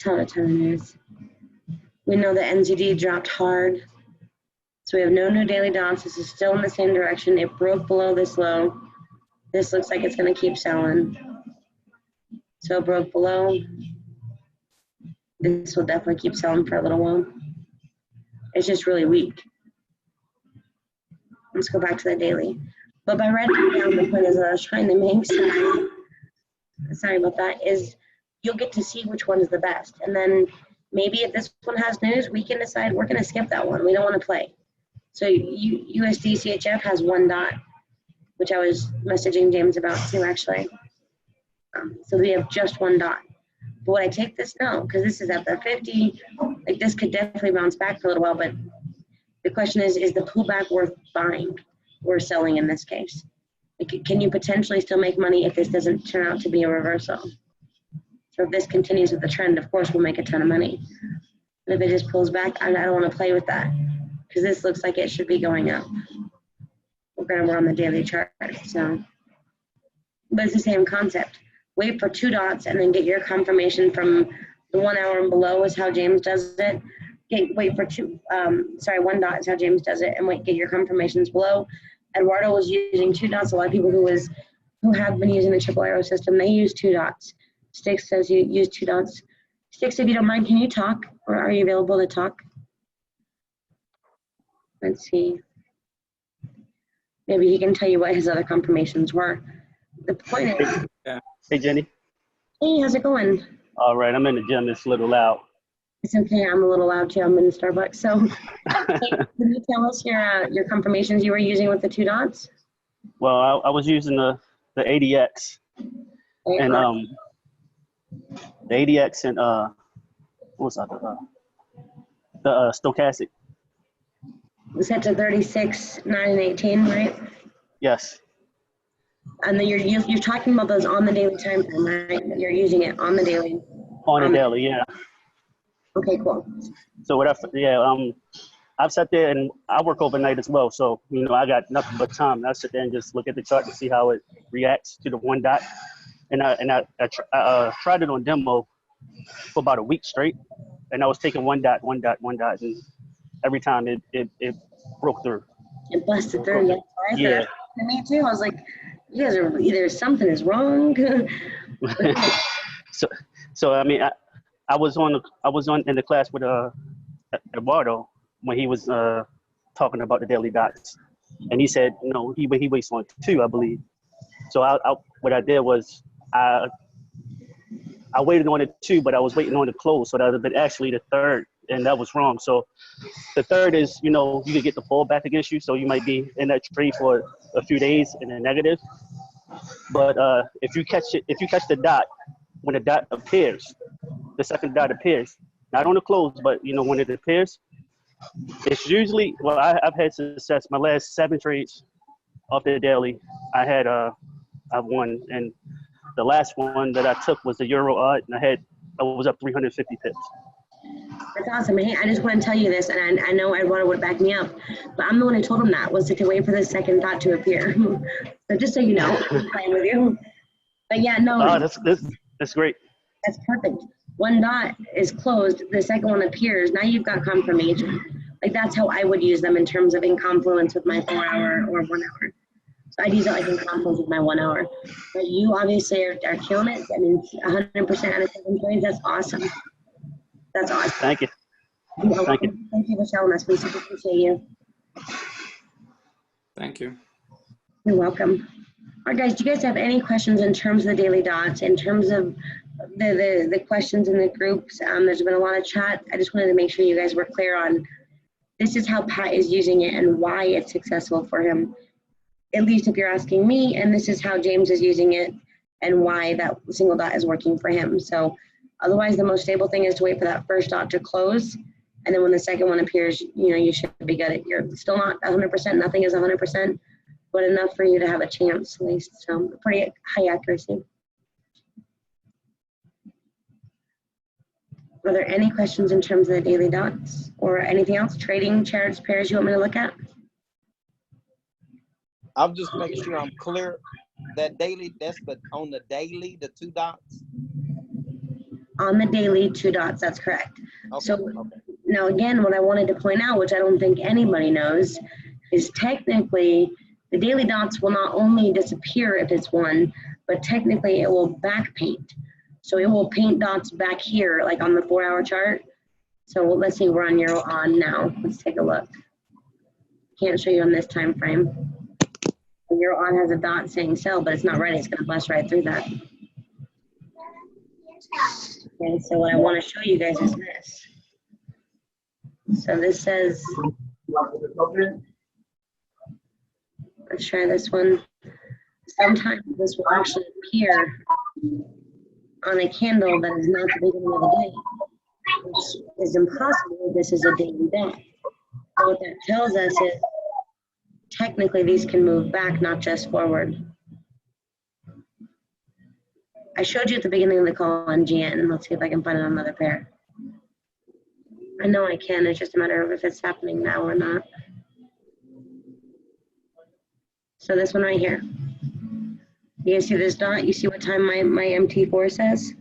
Ton of news. We know that NZD dropped hard. So we have no new daily dots. This is still in the same direction. It broke below this low. This looks like it's going to keep selling. So it broke below. This will definitely keep selling for a little while. It's just really weak. Let's go back to the daily. But by writing down the point is that I was trying to make, sorry about that, is you'll get to see which one is the best. And then maybe if this one has news, we can decide we're going to skip that one. We don't want to play. So USD CHF has 1 dot, which I was messaging James about too, actually. So we have just 1 dot. But would I take this? No, because this is at the 50. Like this could definitely bounce back for a little while, but the question is the pullback worth buying or selling in this case? Like, can you potentially still make money if this doesn't turn out to be a reversal? So if this continues with the trend, of course, we'll make a ton of money. But if it just pulls back, I don't want to play with that because this looks like it should be going up. We're on the daily chart, so. But it's the same concept. Wait for 2 dots and then get your confirmation from the 1 hour and below is how James does it. Wait for 1 dot is how James does it, and get your confirmations below. Eduardo was using 2 dots. A lot of people who who have been using the triple arrow system, they use 2 dots. Sticks says you use 2 dots. Sticks, if you don't mind, can you talk, or are you available to talk? Let's see. Maybe he can tell you what his other confirmations were. The point is, Hey, Jenny. hey, how's it going? All right, I'm in the gym. It's a little loud. It's okay. I'm a little loud too. I'm in Starbucks. So, hey, can you tell us your confirmations you were using with the 2 dots? Well, I was using the ADX and the ADX and what's that? The stochastic. Set to 36, 9, and 18, right? Yes. And then you're talking about those on the daily time frame, right? You're using it on the daily. On the daily, yeah. Okay, cool. So I've sat there and I work overnight as well. So, you know, I got nothing but time. I sit there and just look at the chart to see how it reacts to the 1 dot. And I tried it on demo for about a week straight. And I was taking 1 dot, 1 dot, 1 dot. And every time it broke through. It busted through, yeah. Yeah. To me too. I was like, you guys are either something is wrong. So I mean, I was on in the class with Eduardo when he was talking about the daily dots, and he said, you know, he waits on 2, I believe. So what I did was I waited on the 2, but I was waiting on the close, so that would have been actually the 3rd, and that was wrong. So the 3rd is, you know, you could get the ball back against you, so you might be in that trade for a few days in the negative. But if you catch the dot when the dot appears, the 2nd dot appears, not on the close, but you know when it appears, it's usually, well, I've had success. My last 7 trades off the daily, I've won, and the last one that I took was the euro odd, and I was up 350 pips. That's awesome. Hey, I just want to tell you this, and I know Eduardo would back me up, but I'm the one who told him that, was to wait for the 2nd dot to appear. So just so you know, I'm playing with you. But yeah, no. Oh, that's great. That's perfect. 1 dot is closed, the 2nd one appears, now you've got confirmation. Like that's how I would use them in terms of in confluence with my 4 hour or 1 hour. So I'd use it like in confluence with my 1 hour. But you obviously are killing it. I mean, 100% out of 7 trades, that's awesome. That's awesome. Thank you. Thank you. Thank you for showing us. We super appreciate you. Thank you. You're welcome. All right, guys, do you guys have any questions in terms of the daily dots, in terms of the questions in the groups? There's been a lot of chat. I just wanted to make sure you guys were clear on this is how Pat is using it and why it's successful for him, at least if you're asking me, and this is how James is using it and why that single dot is working for him. So otherwise, the most stable thing is to wait for that 1st dot to close, and then when the 2nd one appears, you know, you should be good. You're still not 100%, nothing is 100%, but enough for you to have a chance at least. So pretty high accuracy. Are there any questions in terms of the daily dots or anything else? Trading charts, pairs you want me to look at? I'm just making sure I'm clear. That daily, that's on the daily, the 2 dots? On the daily, 2 dots, that's correct. Okay, So okay. now again, what I wanted to point out, which I don't think anybody knows, is technically the daily dots will not only disappear if it's 1, but technically it will back paint. So it will paint dots back here, like on the 4 hour chart. So let's see, we're on euro on now. Let's take a look. Can't show you on this time frame. Euro on has a dot saying sell, but it's not ready. It's gonna bust right through that. Okay, so what I want to show you guys is this. So this says, let's try this one. Sometimes this will actually appear on a candle that is not the beginning of the day, which is impossible. This is a daily dot. So what that tells us is technically these can move back, not just forward. I showed you at the beginning of the call on GN. Let's see if I can find another pair. I know I can. It's just a matter of if it's happening now or not. So this one right here. You guys see this dot? You see what time my MT4 says?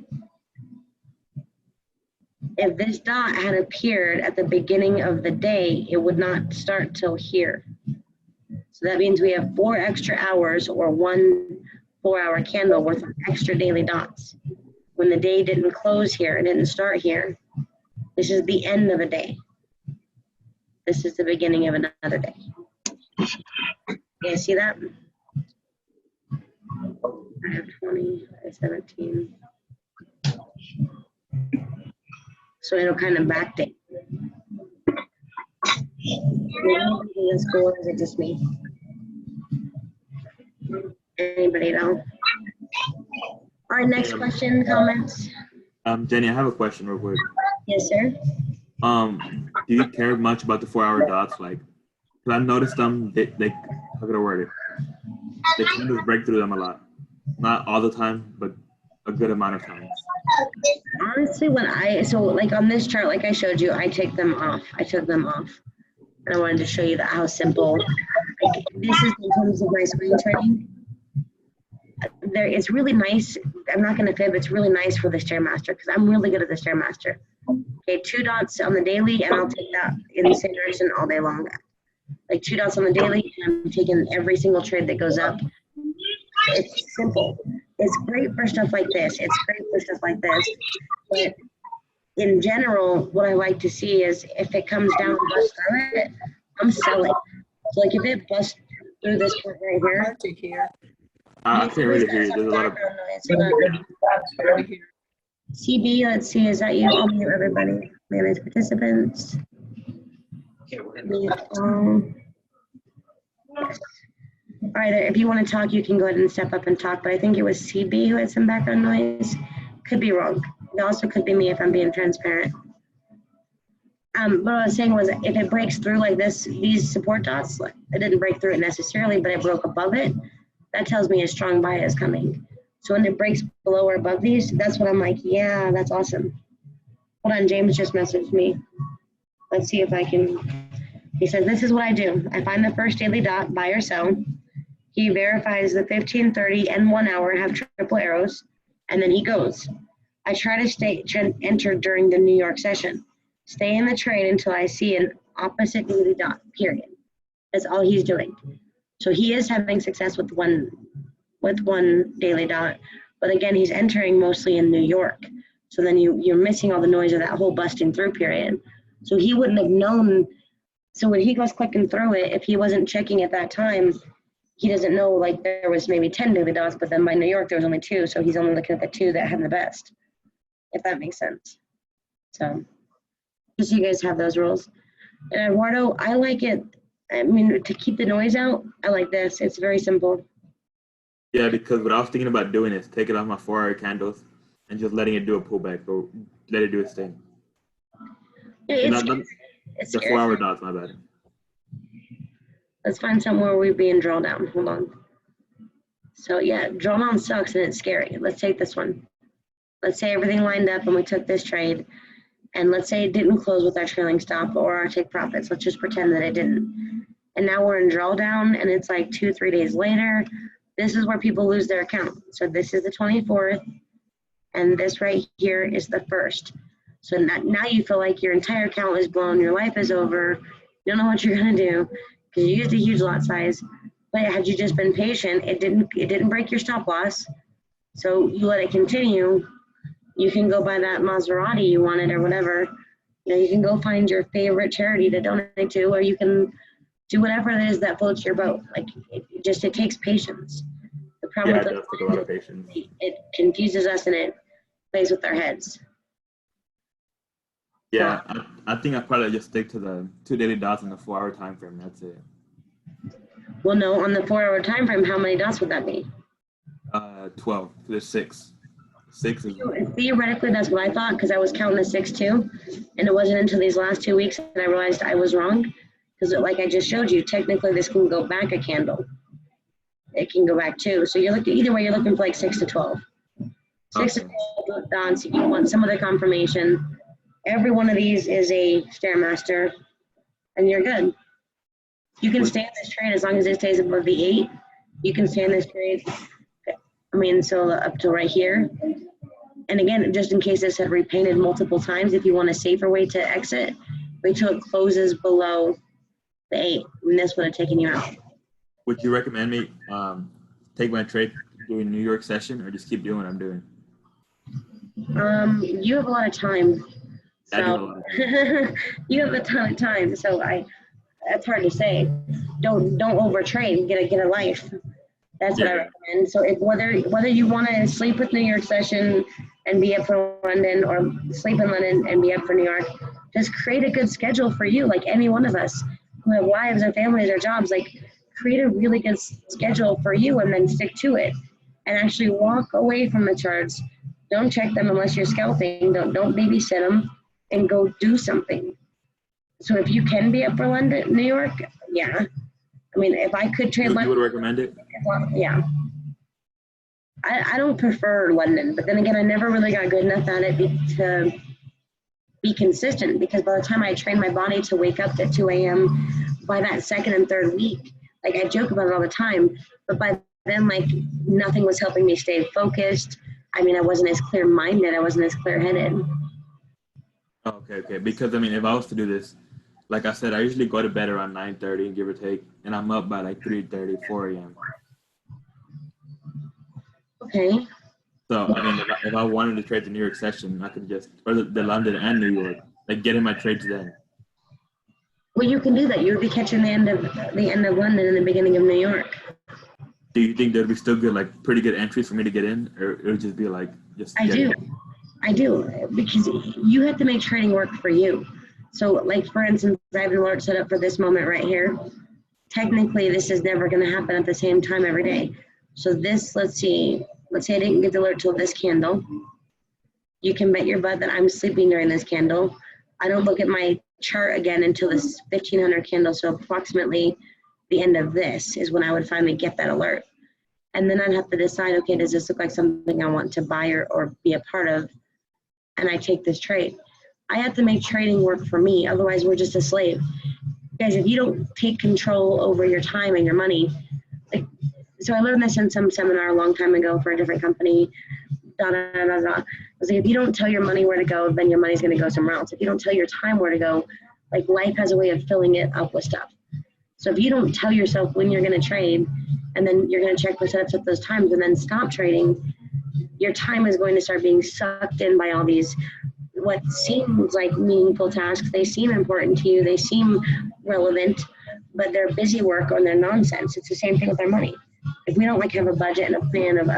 If this dot had appeared at the beginning of the day, it would not start till here. So that means we have 4 extra hours or 1 4-hour candle with extra daily dots. When the day didn't close here, it didn't start here. This is the end of a day. This is the beginning of another day. You guys see that? I have 20, I have 17. So it'll kind of backdate. This cool, or is it just me? Anybody know? All right, next question, comments? Jenny, I have a question real quick. Yes, sir. Do you care much about the 4-hour dots? Like, because I've noticed them, they how could I word it? They tend to break through them a lot. Not all the time, but a good amount of times. Honestly, so like on this chart, like I showed you, I took them off. And I wanted to show you that how simple. Like, this is in terms of my screen trading. It's really nice. I'm not going to fib. It's really nice for the Stairmaster because I'm really good at the Stairmaster. Okay, 2 dots on the daily, and I'll take that in the same direction all day long. Like 2 dots on the daily, and I'm taking every single trade that goes up. It's simple. It's great for stuff like this. But in general, what I like to see is if it comes down and busts through it, I'm selling. So like if it busts through this part right here. I can't really hear you. There's a lot of CB, let's see, is that you? I'll mute everybody. Manage participants. All right, if you want to talk, you can go ahead and step up and talk, but I think it was CB who had some background noise. Could be wrong. It also could be me if I'm being transparent. What I was saying was if it breaks through like this, these support dots, it didn't break through it necessarily, but it broke above it, that tells me a strong buy is coming. So when it breaks below or above these, that's when I'm like, yeah, that's awesome. Hold on, James just messaged me. Let's see if I can. He says, this is what I do. I find the first daily dot, buy or sell. He verifies the 15, 30, and 1 hour have triple arrows, and then he goes. I try to enter during the New York session. Stay in the trade until I see an opposite daily dot, period. That's all he's doing. So he is having success with one daily dot, but again, he's entering mostly in New York. So then you're missing all the noise of that whole busting through period. So he wouldn't have known. So when he goes clicking through it, if he wasn't checking at that time, he doesn't know like there was maybe 10 daily dots, but then by New York there was only 2, so he's only looking at the 2 that have the best, if that makes sense. So just so you guys have those rules. And Eduardo, I like it. I mean, to keep the noise out, I like this. It's very simple. Yeah, because what I was thinking about doing is taking off my 4-hour candles and just letting it do a pullback or let it do its thing. Yeah, it's the 4-hour dots, my bad. Let's find somewhere we're being drawn down. Hold on. So yeah, drawn down sucks and it's scary. Let's take this one. Let's say everything lined up and we took this trade, and let's say it didn't close with our trailing stop or our take profits. Let's just pretend that it didn't. And now we're in drawdown and it's like 2-3 days later. This is where people lose their account. So this is the 24th and this right here is the 1st. So now you feel like your entire account is blown, your life is over, you don't know what you're gonna do because you used a huge lot size. But had you just been patient, it didn't break your stop loss. So you let it continue. You can go buy that Maserati you wanted or whatever. You know, you can go find your favorite charity to donate to, or you can do whatever it is that floats your boat. Like it takes patience. The problem Yeah, with it does take a lot of patience. it confuses us and it plays with our heads. Yeah, I think I probably just stick to the 2 daily dots in the 4-hour time frame. That's it. Well, no, on the 4-hour time frame, how many dots would that be? 12. There's 6. 6 is. Theoretically, that's what I thought because I was counting the 6 too, and it wasn't until these last 2 weeks that I realized I was wrong. Because like I just showed you, technically this can go back a candle. It can go back too. So you're looking either way. You're looking for like 6 to 12. 6 to 12 dots. You want some other confirmation. Every one of these is a Stairmaster, and you're good. You can stay in this trade as long as it stays above the 8. You can stay in this trade. I mean, so up to right here. And again, just in case this had repainted multiple times, if you want a safer way to exit, wait till it closes below the 8, and this would have taken you out. Would you recommend me take my trade doing New York session or just keep doing what I'm doing? You have a lot of time. I do have a So lot of time. you have a ton of time. So that's hard to say. Don't overtrade. Get a life. That's what I recommend. So if whether you want to sleep with New York session and be up for London, or sleep in London and be up for New York, just create a good schedule for you, like any one of us who have lives or families or jobs. Like, create a really good schedule for you and then stick to it, and actually walk away from the charts. Don't check them unless you're scalping. Don't babysit them, and go do something. So if you can be up for London, New York, yeah. I mean, if I could trade London, you would recommend it? Yeah. I don't prefer London, but then again, I never really got good enough at it to be consistent, because by the time I trained my body to wake up at 2 a.m., by that second and third week, like, I joke about it all the time, but by then, like, nothing was helping me stay focused. I mean, I wasn't as clear-minded. I wasn't as clear-headed. Okay. Because, I mean, if I was to do this, like I said, I usually go to bed around 9:30, give or take, and I'm up by like 3:30, 4 a.m. Okay. So, I mean, if I wanted to trade the New York session, I could just, or the London and New York, like, get in my trades then. Well, you can do that. You would be catching the end of London and the beginning of New York. Do you think there'd be still good, like, pretty good entries for me to get in, or it would just be like, just I do, because you have to make trading work for you. So, like, for instance, I have an alert set up for this moment right here. Technically, this is never going to happen at the same time every day. So this, let's say I didn't get the alert till this candle. You can bet your butt that I'm sleeping during this candle. I don't look at my chart again until this 1500 candle. So approximately the end of this is when I would finally get that alert. And then I'd have to decide, okay, does this look like something I want to buy or be a part of? And I take this trade. I have to make trading work for me. Otherwise, we're just a slave. Guys, if you don't take control over your time and your money, like, so I learned this in some seminar a long time ago for a different company. I was like, if you don't tell your money where to go, then your money's going to go somewhere else. If you don't tell your time where to go, like, life has a way of filling it up with stuff. So if you don't tell yourself when you're going to trade, and then you're going to check for setups at those times and then stop trading, your time is going to start being sucked in by all these what seems like meaningful tasks. They seem important to you, they seem relevant, but they're busy work or they're nonsense. It's the same thing with our money. If we don't, like, have a budget and a plan of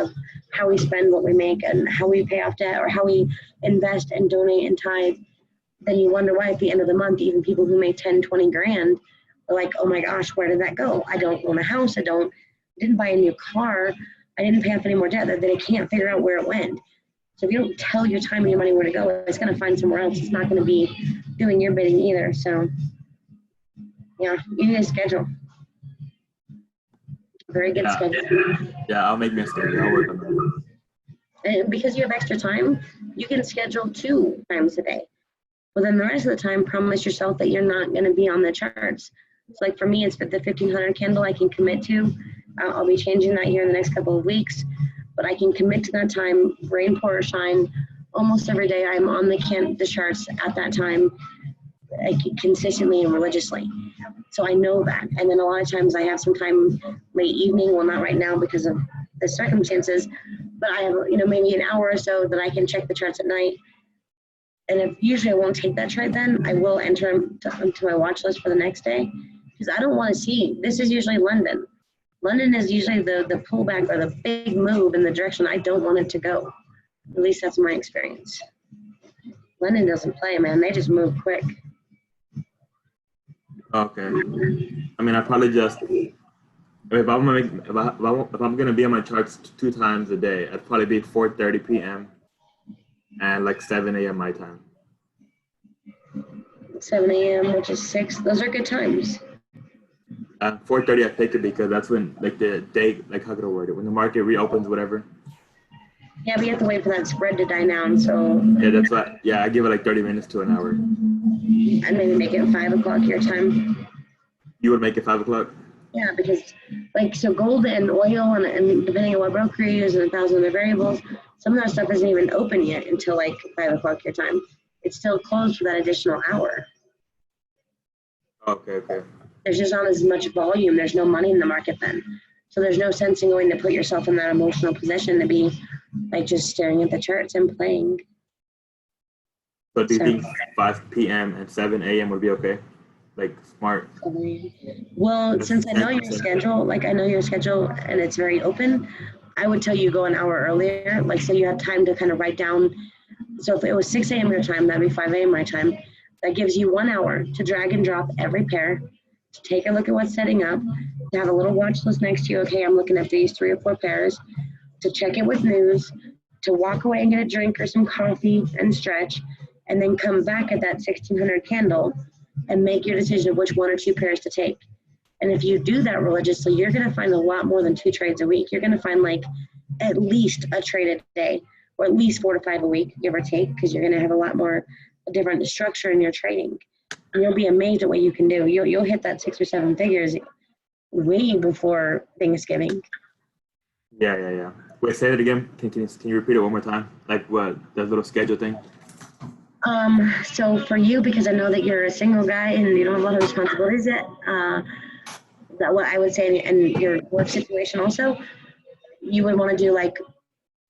how we spend what we make and how we pay off debt or how we invest and donate and tithe, then you wonder why at the end of the month, even people who make 10, 20 grand are like, oh my gosh, where did that go? I don't own a house. I didn't buy a new car. I didn't pay off any more debt. That they can't figure out where it went. So if you don't tell your time and your money where to go, it's going to find somewhere else. It's not going to be doing your bidding either. So yeah, you need a schedule. Very good schedule. Yeah, I'll make me a schedule. I'll work on that. And because you have extra time, you can schedule 2 times a day. Well, then the rest of the time, promise yourself that you're not going to be on the charts. So, like, for me, it's the 1500 candle I can commit to. I'll be changing that here in the next couple of weeks. But I can commit to that time, rain, pour, or shine. Almost every day I'm on the charts at that time, consistently and religiously. So I know that. And then a lot of times I have some time late evening, well, not right now because of the circumstances, but I have, maybe an hour or so that I can check the charts at night. And if usually I won't take that trade, then I will enter into my watch list for the next day, because I don't want to see, this is usually London. London is usually the pullback or the big move in the direction I don't want it to go. At least that's my experience. London doesn't play, man. They just move quick. Okay. I mean, I probably just, if I'm gonna be on my charts 2 times a day, I'd probably be 4:30 p.m. and like 7 a.m. my time. 7 a.m., which is 6. Those are good times. 4:30 I pick it because that's when, like, the day, like, how could I word it? When the market reopens, whatever. Yeah, but you have to wait for that spread to die down, so. Yeah, that's why. Yeah, I give it like 30 minutes to an hour. I'd maybe make it 5 o'clock your time. You would make it 5 o'clock? Yeah, because, like, so gold and oil and depending on what broker you use and 1,000 other variables, some of that stuff isn't even open yet until like 5 o'clock your time. It's still closed for that additional hour. Okay. There's just not as much volume. There's no money in the market then. So there's no sense in going to put yourself in that emotional position to be like just staring at the charts and playing. So do you think 5 p.m. and 7 a.m. would be okay? Like smart? Well, since I know your schedule, like I know your schedule and it's very open, I would tell you go an hour earlier. Like say you have time to kind of write down. So if it was 6 a.m. your time, that'd be 5 a.m. my time. That gives you 1 hour to drag and drop every pair, to take a look at what's setting up, to have a little watch list next to you. Okay, I'm looking at these 3 or 4 pairs, to check it with news, to walk away and get a drink or some coffee and stretch, and then come back at that 1600 candle and make your decision of which 1 or 2 pairs to take. And if you do that religiously, you're going to find a lot more than 2 trades a week. You're going to find like at least a trade a day, or at least 4 to 5 a week, give or take, because you're going to have a lot more different structure in your trading. And you'll be amazed at what you can do. You'll hit that 6 or 7 figures way before Thanksgiving. Yeah. Wait, say that again. Can you repeat it one more time? Like what, that little schedule thing? So for you, because I know that you're a single guy and you don't have a lot of responsibilities yet, that what I would say, and your work situation also, you would want to do like,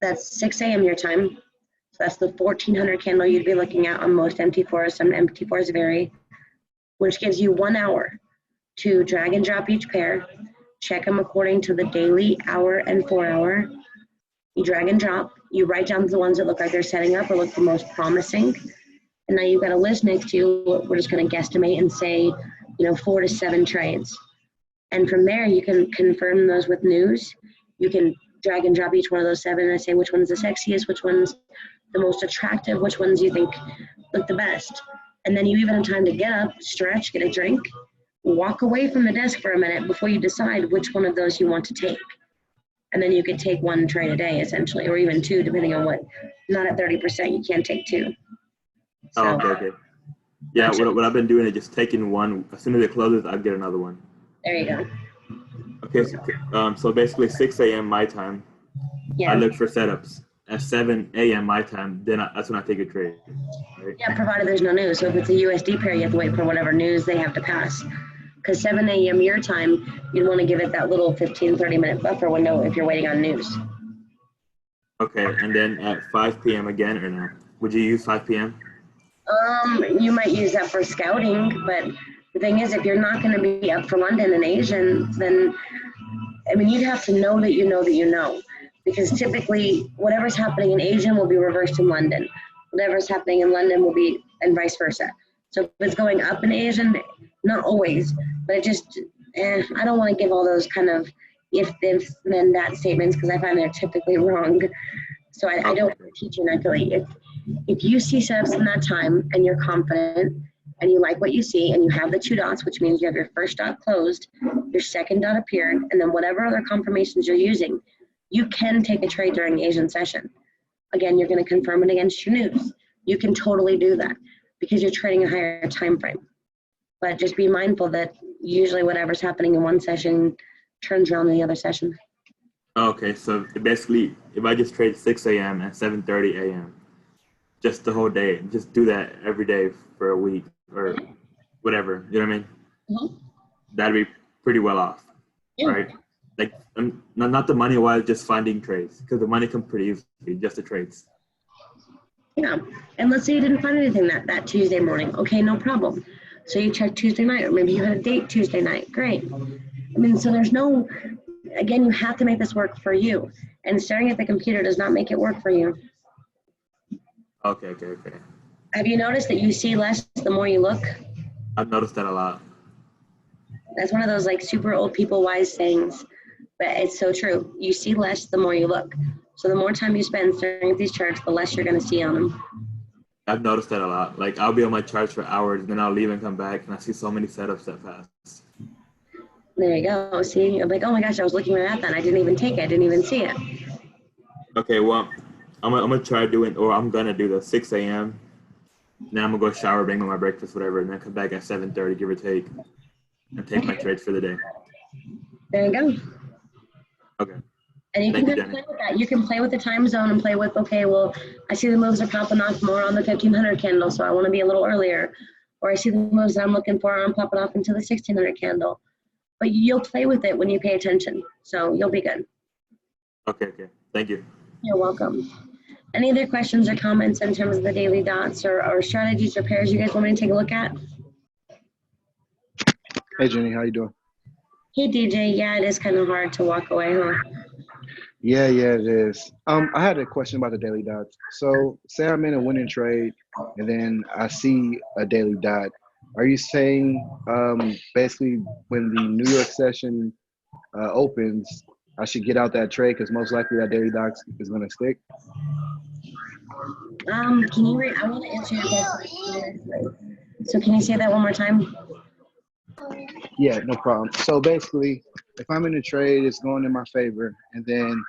that's 6 a.m. your time. So that's the 1400 candle you'd be looking at on most MT4s. Some MT4s vary, which gives you 1 hour to drag and drop each pair, check them according to the daily, hour, and 4 hour. You drag and drop, you write down the ones that look like they're setting up or look the most promising. And now you've got a list next to you. We're just going to guesstimate and say, 4 to 7 trades. And from there, you can confirm those with news. You can drag and drop each one of those 7 and say which one's the sexiest, which one's the most attractive, which ones you think look the best. And then you even have time to get up, stretch, get a drink, walk away from the desk for a minute before you decide which one of those you want to take. And then you could take 1 trade a day, essentially, or even 2, depending on what. Not at 30%, you can't take 2. So, oh, okay. Yeah, what I've been doing is just taking 1. As soon as it closes, I'll get another one. there you go. Okay, so basically 6 a.m. my time, Yeah. I look for setups. At 7 a.m. my time, that's when I take a trade. Right? Yeah, provided there's no news. So if it's a USD pair, you have to wait for whatever news they have to pass. Because 7 a.m. your time, you'd want to give it that little 15, 30-minute buffer window if you're waiting on news. Okay, and then at 5 p.m. again, or no? Would you use 5 p.m.? You might use that for scouting, but the thing is, if you're not going to be up for London and Asian, then, you'd have to know that you know that you know. Because typically, whatever's happening in Asian will be reversed in London. Whatever's happening in London will be, and vice versa. So if it's going up in Asian, not always, but it just, I don't want to give all those kind of if, then, that statements, because I find they're typically wrong. So I don't want to teach you inaccurately. If you see setups in that time and you're confident and you like what you see and you have the 2 dots, which means you have your first dot closed, your second dot appeared, and then whatever other confirmations you're using, you can take a trade during the Asian session. Again, you're going to confirm it against your news. You can totally do that because you're trading a higher time frame. But just be mindful that usually whatever's happening in one session turns around in the other session. Okay, so basically, if I just trade 6 a.m. and 7:30 a.m., just the whole day, just do that every day for a week or whatever, you know what I mean? Mm-hmm. That'd be pretty well off, right? Like, not the money-wise, just finding trades, because the money comes pretty easily, just the trades. Yeah, and let's say you didn't find anything that Tuesday morning. Okay, no problem. So you check Tuesday night, or maybe you had a date Tuesday night. Great. So there's no, again, you have to make this work for you. And staring at the computer does not make it work for you. Okay. Have you noticed that you see less the more you look? I've noticed that a lot. That's one of those like super old people wise sayings, but it's so true. You see less the more you look. So the more time you spend staring at these charts, the less you're going to see on them. I've noticed that a lot. Like, I'll be on my charts for hours, and then I'll leave and come back, and I see so many setups that fast. There you go. See, I'm like, oh my gosh, I was looking right at that. And I didn't even take it. I didn't even see it. Okay, well, I'm gonna try doing, or I'm gonna do the 6 a.m. Then I'm gonna go shower, bring my breakfast, whatever, and then come back at 7:30, give or take, and take my trades for the day. There you go. Okay. And you can play with that. You can play with the time zone and play with, okay, well, I see the moves are popping off more on the 1500 candle, so I want to be a little earlier. Or I see the moves that I'm looking for, I'm popping off into the 1600 candle. but you'll play with it when you pay attention. So you'll be good. Okay. Thank you. You're welcome. Any other questions or comments in terms of the daily dots or strategies or pairs you guys want me to take a look at? Hey Jenny, how you doing? Hey DJ, yeah, it is kind of hard to walk away, huh? Yeah, it is. I had a question about the daily dots. So say I'm in a winning trade and then I see a daily dot. Are you saying basically when the New York session opens, I should get out that trade because most likely that daily dot is going to stick? Can you read? I want to answer your question. So can you say that one more time? Yeah, no problem. So basically, if I'm in a trade, it's going in my favor, and then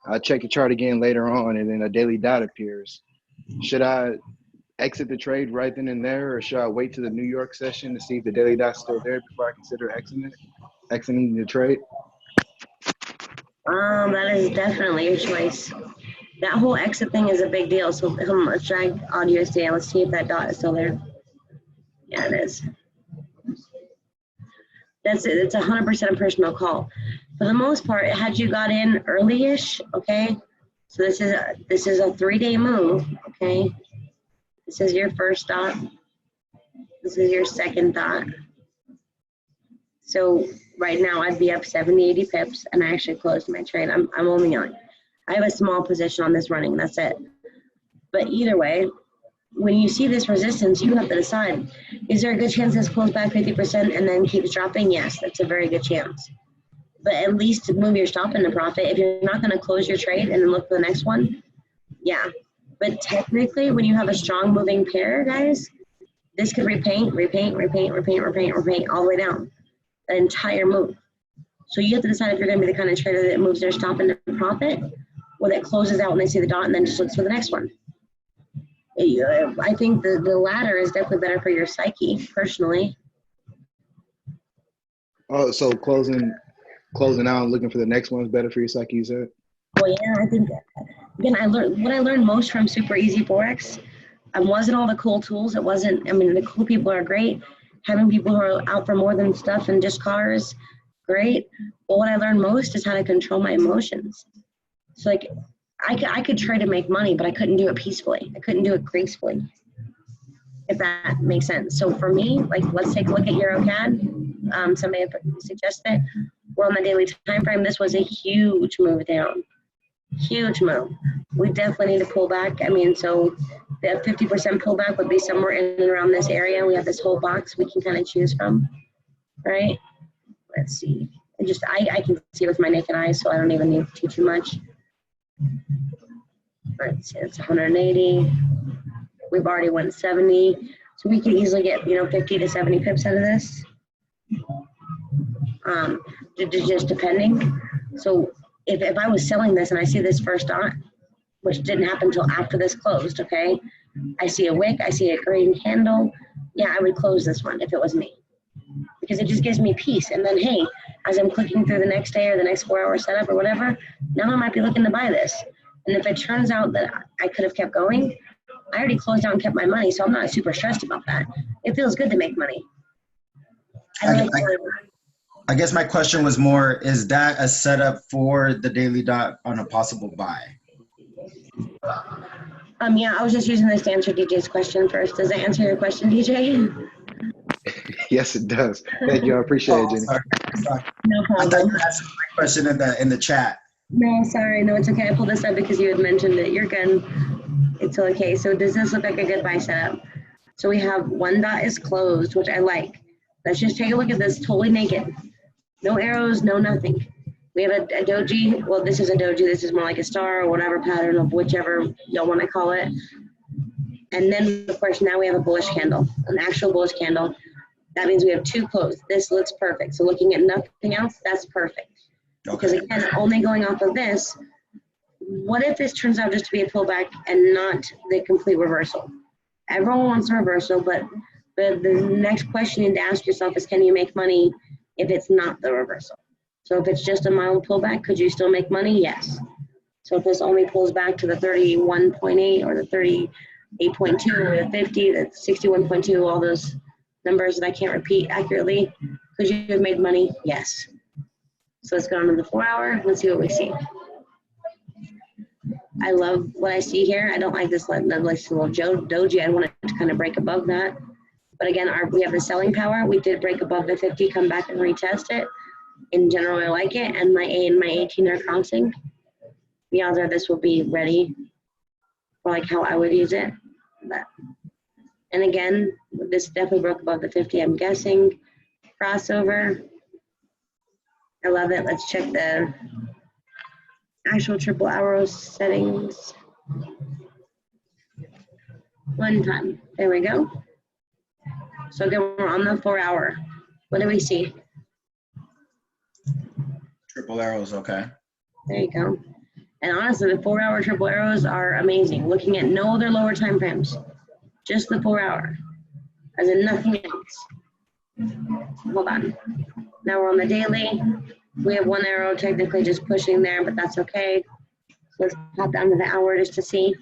I check the chart again later on, and then a daily dot appears. Should I exit the trade right then and there, or should I wait to the New York session to see if the daily dot's still there before I consider exiting the trade? That is definitely your choice. That whole exit thing is a big deal. So let's drag on USD. Let's see if that dot is still there. Yeah, it is. That's it. It's 100% a personal call. For the most part, had you got in early-ish, okay? So this is a 3-day move, okay? This is your first dot. This is your second dot. So right now I'd be up 70, 80 pips, and I actually closed my trade. I'm only on. I have a small position on this running. That's it. But either way, when you see this resistance, you have to decide, is there a good chance this pulls back 50% and then keeps dropping? Yes, that's a very good chance. But at least move your stop into profit. If you're not going to close your trade and then look for the next one, yeah. But technically, when you have a strong moving pair, guys, this could repaint all the way down, the entire move. So you have to decide if you're going to be the kind of trader that moves their stop into profit, or that closes out when they see the dot and then just looks for the next one. I think the latter is definitely better for your psyche, personally. Oh, so closing out and looking for the next one is better for your psyche, you said? Well, yeah, I think, again, what I learned most from Super Easy Forex wasn't all the cool tools. It wasn't, the cool people are great. Having people who are out for more than stuff and just cars, great. But what I learned most is how to control my emotions. So, like, I could try to make money, but I couldn't do it peacefully. I couldn't do it gracefully, if that makes sense. So for me, like, let's take a look at EuroCAD. Somebody suggested we're on the daily time frame. This was a huge move down. Huge move. We definitely need to pull back. So the 50% pullback would be somewhere in and around this area. We have this whole box we can kind of choose from, right? Let's see. I can see with my naked eye, so I don't even need too much. Let's see, it's 180. We've already went 70. So we can easily get, 50 to 70 pips out of this. Just depending. So if I was selling this and I see this first dot, which didn't happen until after this closed, okay? I see a wick, I see a green candle. Yeah, I would close this one if it was me, because it just gives me peace. And then, hey, as I'm clicking through the next day or the next 4-hour setup or whatever, now I might be looking to buy this. And if it turns out that I could have kept going, I already closed out and kept my money, so I'm not super stressed about that. It feels good to make money. I guess my question was more, is that a setup for the daily dot on a possible buy? Yeah, I was just using this to answer DJ's question first. Does that answer your question, DJ? Yes, it does. Thank you. I appreciate it, Jenny. Sorry. No problem. I thought you were asking my question in the chat. No, sorry. No, it's okay. I pulled this up because you had mentioned it. You're good. It's okay. So does this look like a good buy setup? So we have one dot is closed, which I like. Let's just take a look at this totally naked. No arrows, no nothing. We have a doji. Well, this is a doji. This is more like a star or whatever pattern of whichever y'all want to call it. And then, of course, now we have a bullish candle, an actual bullish candle. That means we have two closed. This looks perfect. So looking at nothing else, that's perfect. Okay. Because again, only going off of this, what if this turns out just to be a pullback and not the complete reversal? Everyone wants a reversal, but the next question you need to ask yourself is, can you make money if it's not the reversal? So if it's just a mild pullback, could you still make money? Yes. So if this only pulls back to the 31.8 or the 38.2 or the 50, that's 61.2, all those numbers that I can't repeat accurately, Could you have made money? Yes. So let's go on to the 4 hour. Let's see what we see. I love what I see here. I don't like this little doji. I want it to kind of break above that. But again, we have the selling power. We did break above the 50, come back and retest it. In general, I like it. And my A and my 18 are crossing. The odds are this will be ready for like how I would use it. But, and again, this definitely broke above the 50, I'm guessing. Crossover. I love it. Let's check the actual triple arrow settings. One time. There we go. So again, we're on the 4 hour. What do we see? Triple arrows, okay. There you go. And honestly, the 4 hour triple arrows are amazing. Looking at no other lower time frames, just the 4 hour, as in nothing else. Hold on. Now we're on the daily. We have 1 arrow technically just pushing there, but that's okay. So let's pop down to the hour just to see,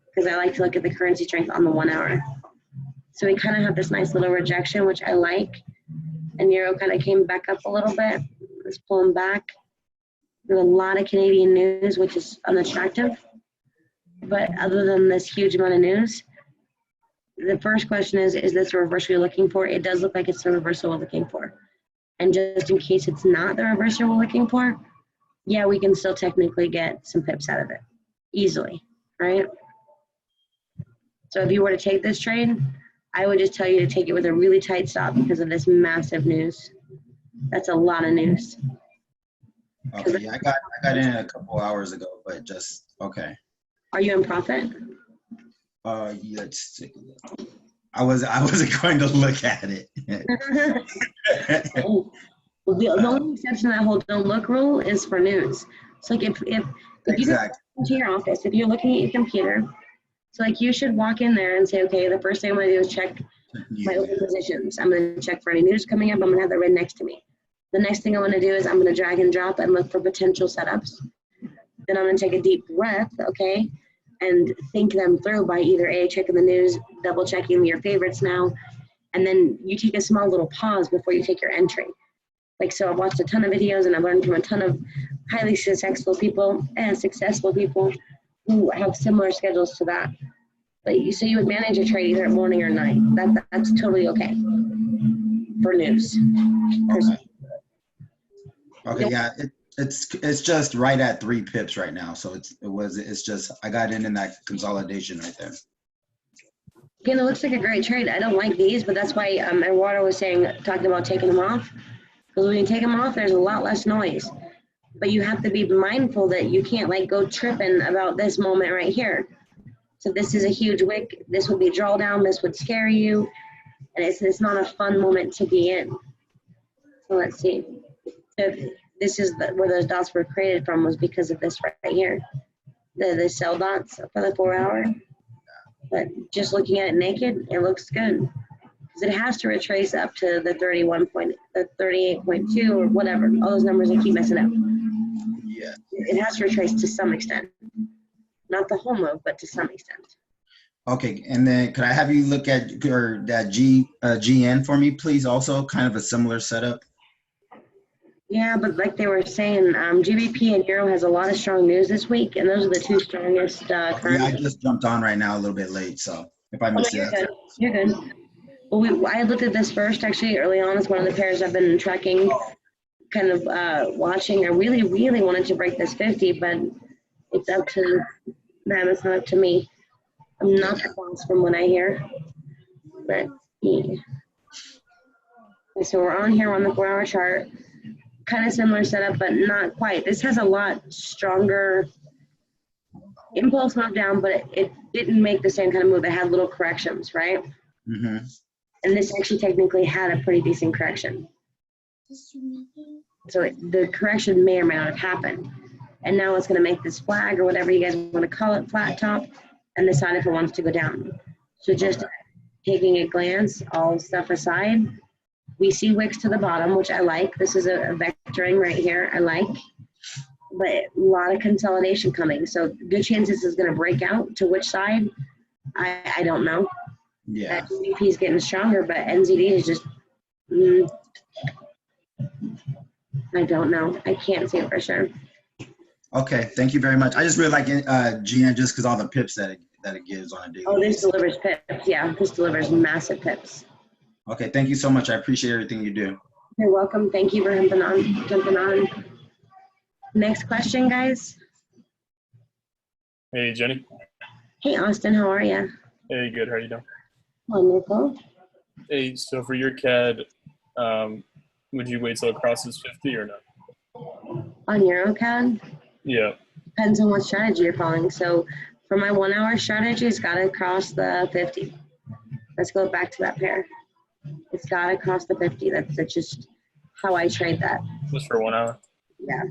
because I like to look at the currency strength on the 1 hour. So we kind of have this nice little rejection, which I like. And euro kind of came back up a little bit. Let's pull them back. We have a lot of Canadian news, which is unattractive. But other than this huge amount of news, the first question is this a reversal you're looking for? It does look like it's the reversal we're looking for. And just in case it's not the reversal we're looking for, yeah, we can still technically get some pips out of it easily, right? So if you were to take this trade, I would just tell you to take it with a really tight stop because of this massive news. That's a lot of news. Okay, yeah, I got in a couple hours ago, but just okay. Are you in profit? Yeah, let's take a look. I wasn't going to look at it. The only exception to that whole don't look rule is for news. So like if you go into your office, if you're looking at your computer, so like you should walk in there and say, okay, the first thing I'm gonna do is check my open positions. I'm gonna check for any news coming up. I'm gonna have that right next to me. The next thing I'm gonna do is I'm gonna drag and drop and look for potential setups. Then I'm gonna take a deep breath, okay, and think them through by either A, checking the news, double checking your favorites now, and then you take a small little pause before you take your entry. Like, so I've watched a ton of videos and I've learned from a ton of highly successful people who have similar schedules to that. But you would manage a trade either at morning or night. That's totally okay for news. Okay, yeah, it's just right at 3 pips right now. So it's just I got in that consolidation right there. Again, it looks like a great trade. I don't like these, but that's why Eduardo was talking about taking them off. Because when you take them off, there's a lot less noise. But you have to be mindful that you can't like go tripping about this moment right here. So this is a huge wick. This would be a drawdown. This would scare you. And it's not a fun moment to be in. So let's see. So this is where those dots were created from, was because of this right here. The sell dots for the 4 hour. But just looking at it naked, it looks good. Because it has to retrace up to the 38.2 or whatever. All those numbers, I keep messing up. Yeah. It has to retrace to some extent. Not the whole move, but to some extent. Okay, and then could I have you look at that GN for me, please? Also, kind of a similar setup. Yeah, but like they were saying, GBP and Euro has a lot of strong news this week, and those are the two strongest currencies. Yeah, I just jumped on right now a little bit late, so if I missed it. You're good. Well, I looked at this first actually early on. It's one of the pairs I've been tracking, kind of watching. I really, really wanted to break this 50, but it's up to them. It's not up to me. I'm not the boss from what I hear. But yeah. So we're on here on the 4 hour chart. Kind of similar setup, but not quite. This has a lot stronger impulse move down, but it didn't make the same kind of move. It had little corrections, right? Mm-hmm. And this actually technically had a pretty decent correction. So the correction may or may not have happened. And now it's going to make this flag or whatever you guys want to call it, flat top, and decide if it wants to go down. So just taking a glance, all stuff aside, we see wicks to the bottom, which I like. This is a vectoring right here, I like. But a lot of consolidation coming. So good chance this is going to break out. To which side? I don't know. Yeah. GBP is getting stronger, but NZD is just Mm, I don't know. I can't say for sure. Okay, thank you very much. I just really like GN just because all the pips that it gives on a daily Oh, this basis. delivers pips. Yeah, this delivers massive pips. Okay, thank you so much. I appreciate everything you do. You're welcome. Thank you for jumping on. Next question, guys. Hey, Jenny. Hey, Austin, how are you? Hey, good. How are you doing? Wonderful. Hey, so for your CAD, would you wait till it crosses 50 or no? On EuroCAD? Yeah. Depends on what strategy you're following. So for my 1 hour strategy, it's got to cross the 50. Let's go back to that pair. It's got to cross the 50. That's just how I trade that. Just for 1 hour? Yeah.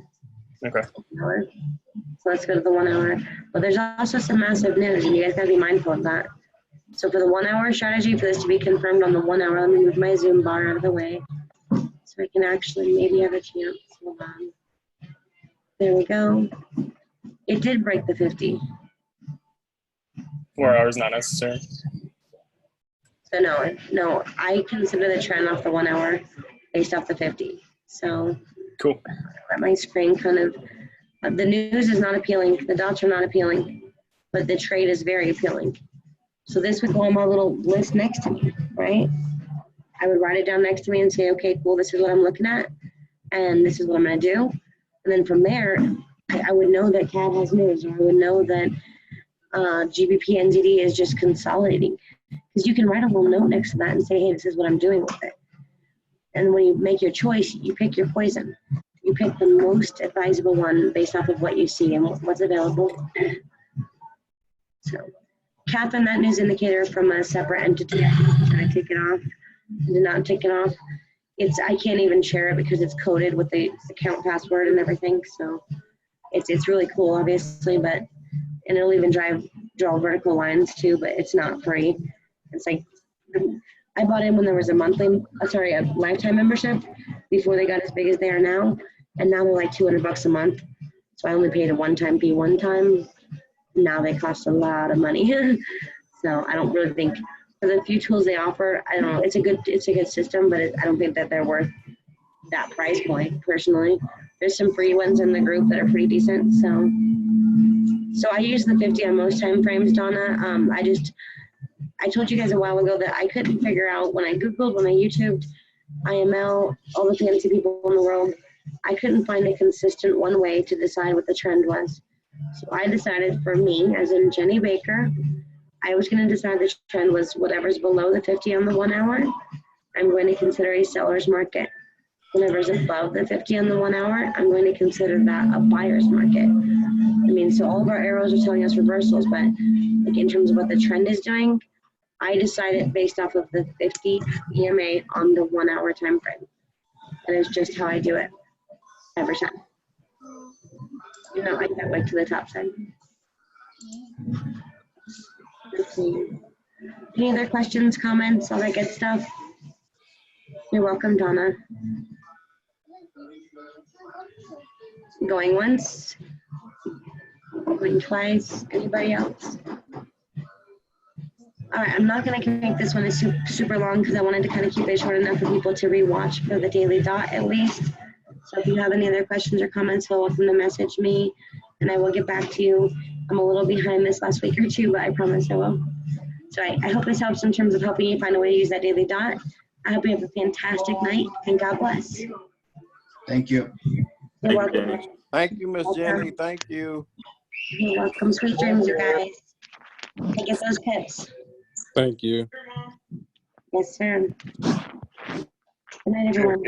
Okay. So let's go to the 1 hour. But there's also some massive news, and you guys got to be mindful of that. So for the 1 hour strategy, for this to be confirmed on the 1 hour, let me move my Zoom bar out of the way so I can actually maybe have a chance. Hold on. There we go. It did break the 50. 4 hours not necessary. So no, I consider the trend off the 1 hour based off the 50. So cool. Let my screen kind of, the news is not appealing. The dots are not appealing, but the trade is very appealing. So this would go on my little list next to me, right? I would write it down next to me and say, okay, cool, this is what I'm looking at, and this is what I'm going to do. And then from there, I would know that CAD has news, or I would know that GBP NZD is just consolidating. Because you can write a little note next to that and say, hey, this is what I'm doing with it. And when you make your choice, you pick your poison. You pick the most advisable one based off of what you see and what's available. So, Catherine, that news indicator from a separate entity. Did I take it off? Did not take it off. I can't even share it because it's coded with the account password and everything. So it's really cool, obviously, and it'll even draw vertical lines too, but it's not free. It's like, I bought in when there was a lifetime membership before they got as big as they are now. And now they're like $200 a month. So I only paid a one-time fee one time. Now they cost a lot of money. So I don't really think, for the few tools they offer, I don't know, it's a good system, but I don't think that they're worth that price point, personally. There's some free ones in the group that are pretty decent. So I use the 50 on most time frames, Donna. I told you guys a while ago that I couldn't figure out, when I Googled, when I YouTubed, IML, all the fancy people in the world, I couldn't find a consistent one way to decide what the trend was. So I decided for me, as in Jenny Baker, I was going to decide the trend was whatever's below the 50 on the 1 hour, I'm going to consider a seller's market. Whatever's above the 50 on the 1 hour, I'm going to consider that a buyer's market. I mean, so all of our arrows are telling us reversals, but like in terms of what the trend is doing, I decided based off of the 50 EMA on the 1 hour time frame. That is just how I do it every time. Not like that way to the top side. Let's see. Any other questions, comments, all that good stuff? You're welcome, Donna. Going once, going twice. Anybody else? All right, I'm not going to make this one super long because I wanted to kind of keep it short enough for people to rewatch for the daily dot at least. So if you have any other questions or comments, feel welcome to message me and I will get back to you. I'm a little behind this last week or two, but I promise I will. So I hope this helps in terms of helping you find a way to use that daily dot. I hope you have a fantastic night and God bless. Thank you. You're welcome. Thank you, Miss Jenny. Thank you. You're welcome. Sweet dreams, you guys. Get those pips. Thank you. Yes, sir. Good night, everyone.